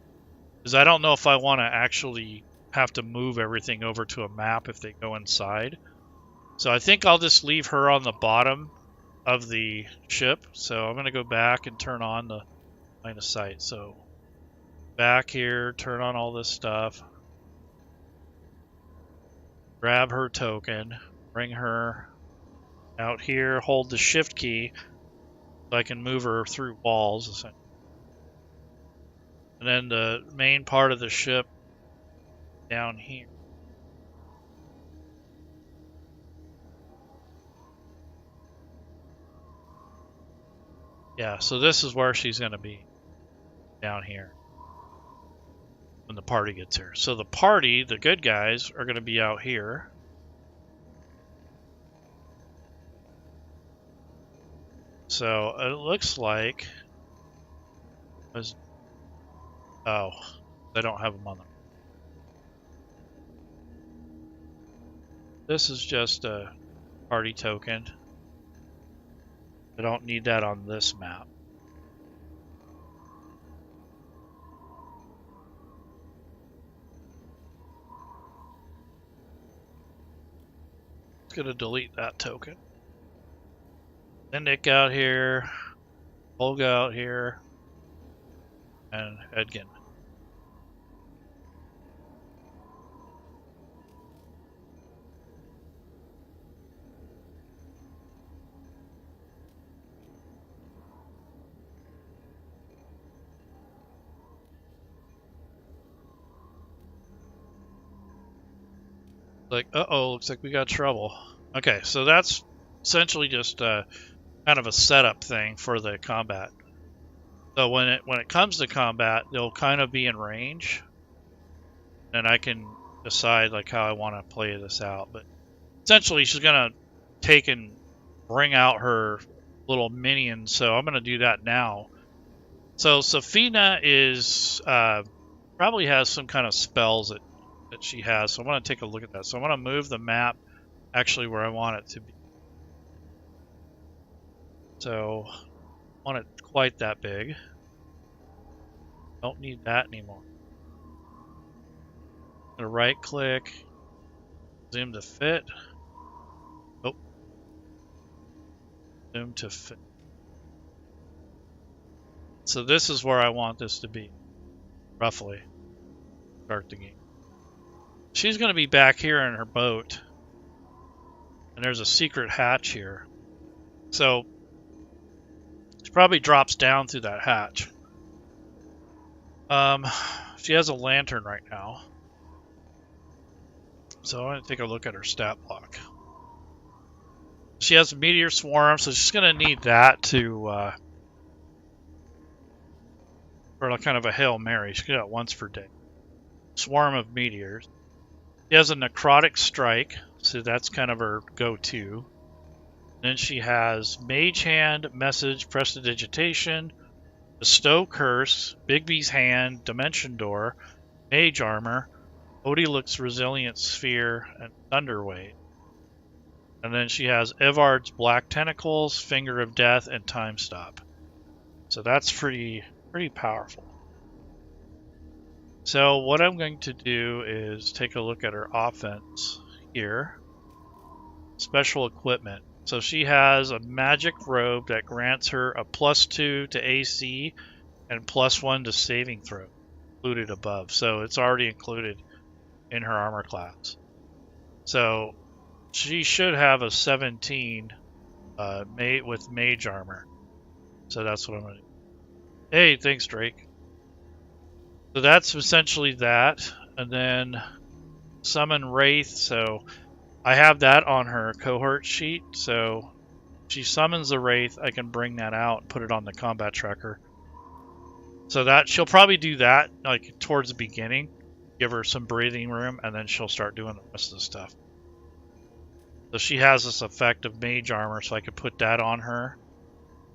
Because I don't know if I want to actually have to move everything over to a map if they go inside. So I think I'll just leave her on the bottom of the ship. So I'm going to go back and turn on the line of sight. So back here, turn on all this stuff. Grab her token. Bring her out here. Hold the shift key so I can move her through walls. And then the main part of the ship down here. Yeah, so this is where she's going to be, down here, when the party gets here. So the party, the good guys, are going to be out here. So it looks like... Oh, I don't have them on them. This is just a party token. I don't need that on this map. It's gonna delete that token. Then Nick out here, Olga out here, and Edgin. Like, uh-oh, looks like we got trouble. Okay, so that's essentially just kind of a setup thing for the combat. So when it comes to combat, they'll kind of be in range, and I can decide like how I want to play this out. But essentially, she's gonna take and bring out her little minions. So I'm gonna do that now. So Safina is probably has some kind of spells that she has. So I'm gonna take a look at that. So I'm gonna move the map actually where I want it to be. So I want it quite that big. Don't need that anymore. I'm gonna right click, zoom to fit. Oh, zoom to fit. So this is where I want this to be, roughly. Start the game. She's gonna be back here in her boat, and there's a secret hatch here. So she probably drops down through that hatch. She has a lantern right now. So I'm going to take a look at her stat block. She has a meteor swarm, so she's going to need that to for kind of a Hail Mary. She can do it once per day. Swarm of meteors. She has a necrotic strike, so that's kind of her go-to. Then she has Mage Hand, Message, Prestidigitation, Bestow Curse, Bigby's Hand, Dimension Door, Mage Armor, Odiluk's Resilient Sphere, and Thunderwave. And then she has Evard's Black Tentacles, Finger of Death, and Time Stop. So that's pretty powerful. So what I'm going to do is take a look at her offense here. Special equipment. So she has a magic robe that grants her a +2 to AC and +1 to saving throw, included above. So it's already included in her armor class. So she should have a 17 with mage armor. So that's what I'm going to do. Hey, thanks, Drake. So that's essentially that. And then summon Wraith. So I have that on her cohort sheet. So if she summons the Wraith, I can bring that out and put it on the combat tracker. So that she'll probably do that like towards the beginning. Give her some breathing room, and then she'll start doing the rest of the stuff. So she has this effect of mage armor, so I could put that on her.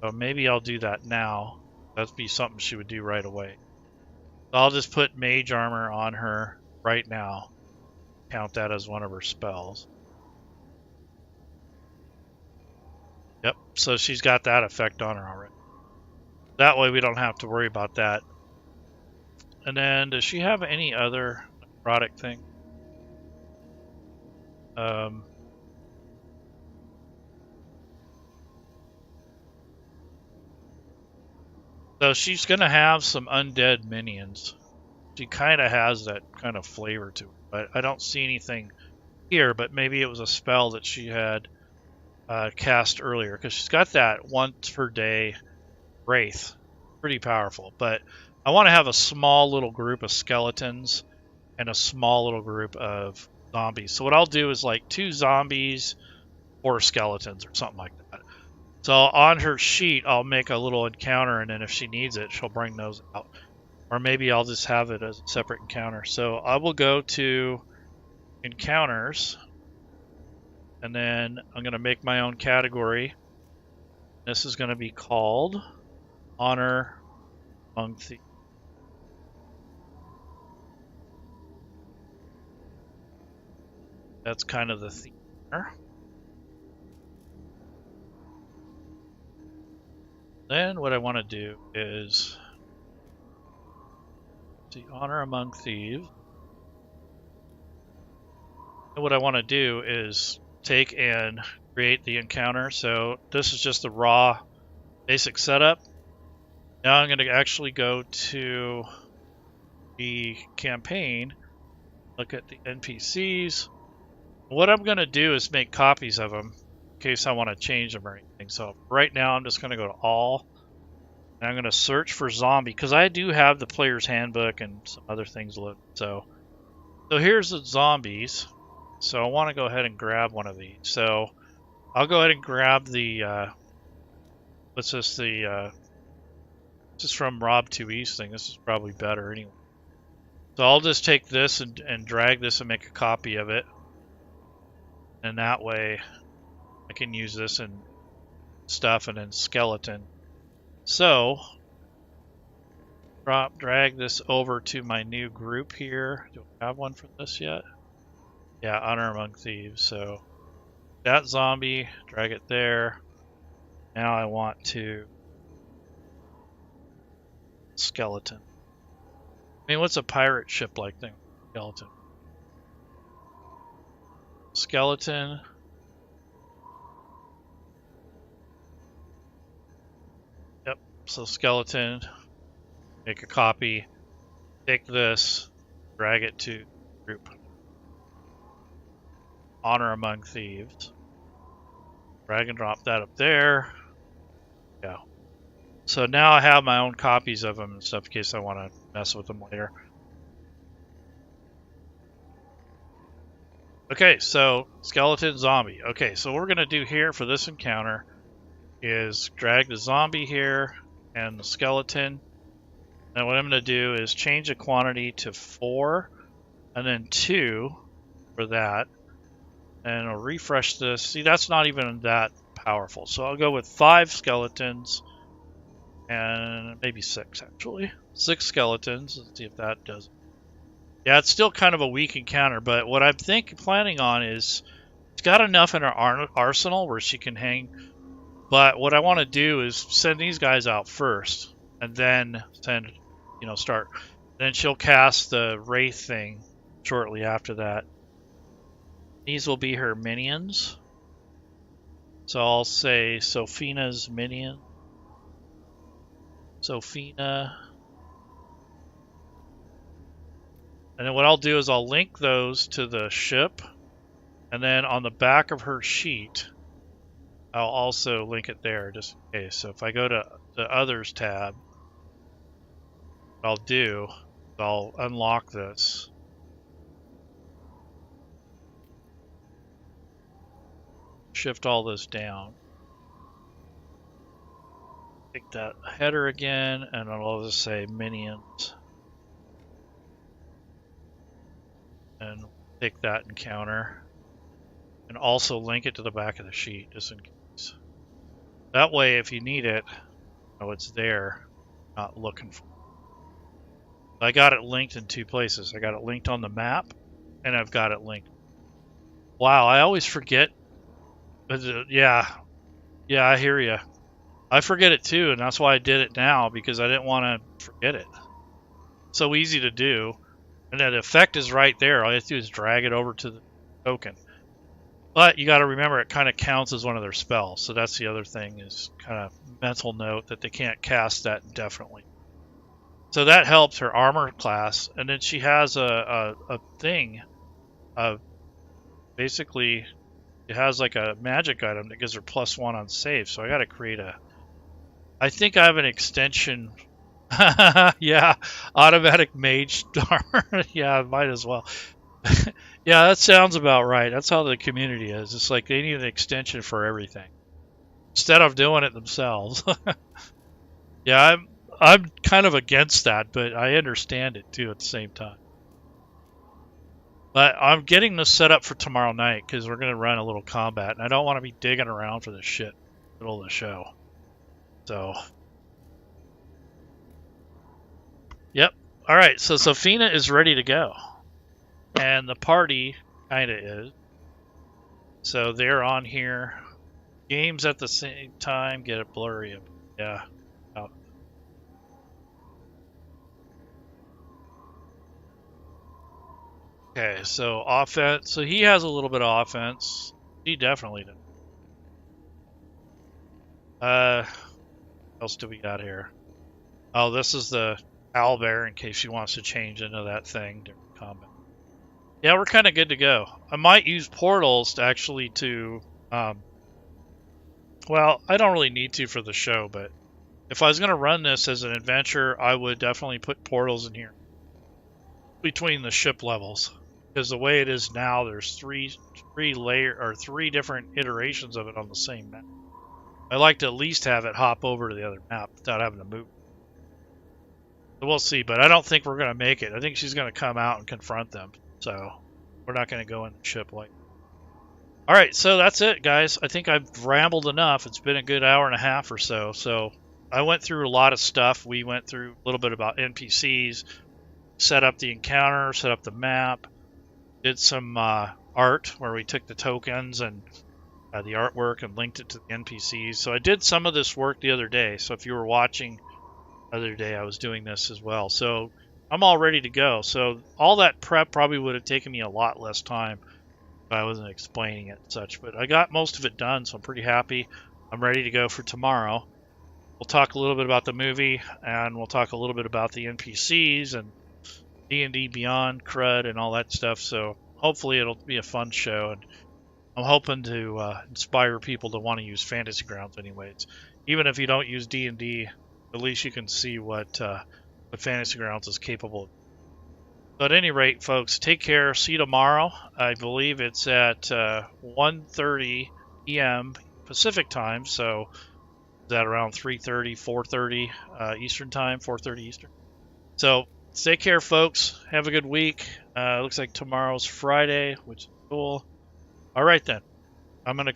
So maybe I'll do that now. That'd be something she would do right away. So I'll just put mage armor on her right now. Count that as one of her spells. Yep, so she's got that effect on her already. That way we don't have to worry about that. And then, does she have any other necrotic thing? So she's going to have some undead minions. She kind of has that kind of flavor to it. But I don't see anything here, but maybe it was a spell that she had cast earlier. Because she's got that once per day Wraith. Pretty powerful. But I want to have a small little group of skeletons and a small little group of zombies. So what I'll do is like 2 zombies, 4 skeletons or something like that. So on her sheet, I'll make a little encounter, and then if she needs it, she'll bring those out. Or maybe I'll just have it as a separate encounter. So I will go to encounters, and then I'm going to make my own category. This is going to be called Honor Among Thieves. That's kind of the theme there. Then what I want to do is see Honor Among Thieves. And what I want to do is take and create the encounter. So this is just the raw basic setup. Now I'm going to actually go to the campaign, look at the NPCs. What I'm going to do is make copies of them in case I want to change them or anything. So right now I'm just going to go to all, and I'm going to search for zombie because I do have the player's handbook and some other things loaded. So here's the zombies. So I want to go ahead and grab one of these. So I'll go ahead and grab the what's this? This is from Rob 2E's thing. This is probably better anyway. So I'll just take this and drag this and make a copy of it. And that way I can use this and stuff, and then skeleton. So drag this over to my new group here. Do I have one for this yet? Yeah, Honor Among Thieves. So that zombie, drag it there. Now I want to skeleton. I mean, what's a pirate ship like thing? Skeleton. Skeleton. Yep, so skeleton. Make a copy. Take this, drag it to group. Honor Among Thieves. Drag and drop that up there. Yeah. So now I have my own copies of them and stuff in case I want to mess with them later. Okay, so skeleton zombie. Okay, so what we're going to do here for this encounter is drag the zombie here and the skeleton. And what I'm going to do is change the quantity to 4 and then 2 for that. And I'll refresh this. See, that's not even that powerful. So I'll go with 5 skeletons and maybe 6 actually. 6 skeletons. Let's see if that does it. Yeah, it's still kind of a weak encounter, but what I'm planning on is it's got enough in her arsenal where she can hang. But what I want to do is send these guys out first, and then send, start. Then she'll cast the Wraith thing shortly after that. These will be her minions. So I'll say Sophina's minion. Sophina. And then what I'll do is I'll link those to the ship. And then on the back of her sheet, I'll also link it there just in case. So if I go to the Others tab, what I'll do is I'll unlock this. Shift all this down. Take that header again, and I'll just say minions. And take that encounter. And also link it to the back of the sheet, just in case. That way, if you need it, it's there, not looking for it. I got it linked in 2 places. I got it linked on the map, and I've got it linked. Wow, I always forget. Yeah, I hear you. I forget it too, and that's why I did it now, because I didn't want to forget it. So easy to do, and that effect is right there. All you have to do is drag it over to the token. But you got to remember it kind of counts as one of their spells, so that's the other thing, is kind of mental note that they can't cast that indefinitely. So that helps her armor class, and then she has a thing of basically it has like a magic item that gives her +1 on save. So I got to create I think I have an extension. Yeah, automatic mage armor. Yeah, might as well. Yeah, that sounds about right. That's how the community is. It's like they need an extension for everything instead of doing it themselves. Yeah, I'm kind of against that, but I understand it too at the same time. But I'm getting this set up for tomorrow night because we're going to run a little combat, and I don't want to be digging around for this shit in the middle of the show. So, yep. All right, so Sophina is ready to go. And the party kind of is. So they're on here. Games at the same time get a blurry. Yeah. Oh. Okay, so offense. So he has a little bit of offense. He definitely does. What else do we got here? Oh, this is the owlbear in case she wants to change into that thing during combat. Yeah, we're kind of good to go. I might use portals to actually well, I don't really need to for the show, but if I was going to run this as an adventure, I would definitely put portals in here between the ship levels. Because the way it is now, there's three different iterations of it on the same map. I like to at least have it hop over to the other map without having to move. So we'll see, but I don't think we're going to make it. I think she's going to come out and confront them. So we're not going to go in the ship like. All right, so that's it, guys. I think I've rambled enough. It's been a good hour and a half or so. So I went through a lot of stuff. We went through a little bit about NPCs, set up the encounter, set up the map, did some art where we took the tokens and the artwork and linked it to the NPCs. So I did some of this work the other day. So if you were watching the other day, I was doing this as well. So I'm all ready to go. So all that prep probably would have taken me a lot less time if I wasn't explaining it and such. But I got most of it done, so I'm pretty happy. I'm ready to go for tomorrow. We'll talk a little bit about the movie, and we'll talk a little bit about the NPCs and D&D Beyond crud and all that stuff. So hopefully it'll be a fun show, and I'm hoping to inspire people to want to use Fantasy Grounds anyways. Even if you don't use D&D At least you can see what Fantasy Grounds is capable of. But at any rate, folks, take care. See you tomorrow. I believe it's at 1:30 p.m. Pacific time, so is that around 3:30, 4:30 Eastern time, 4:30 Eastern. So take care, folks. Have a good week. Looks like tomorrow's Friday, which is cool. All right, then. I'm going to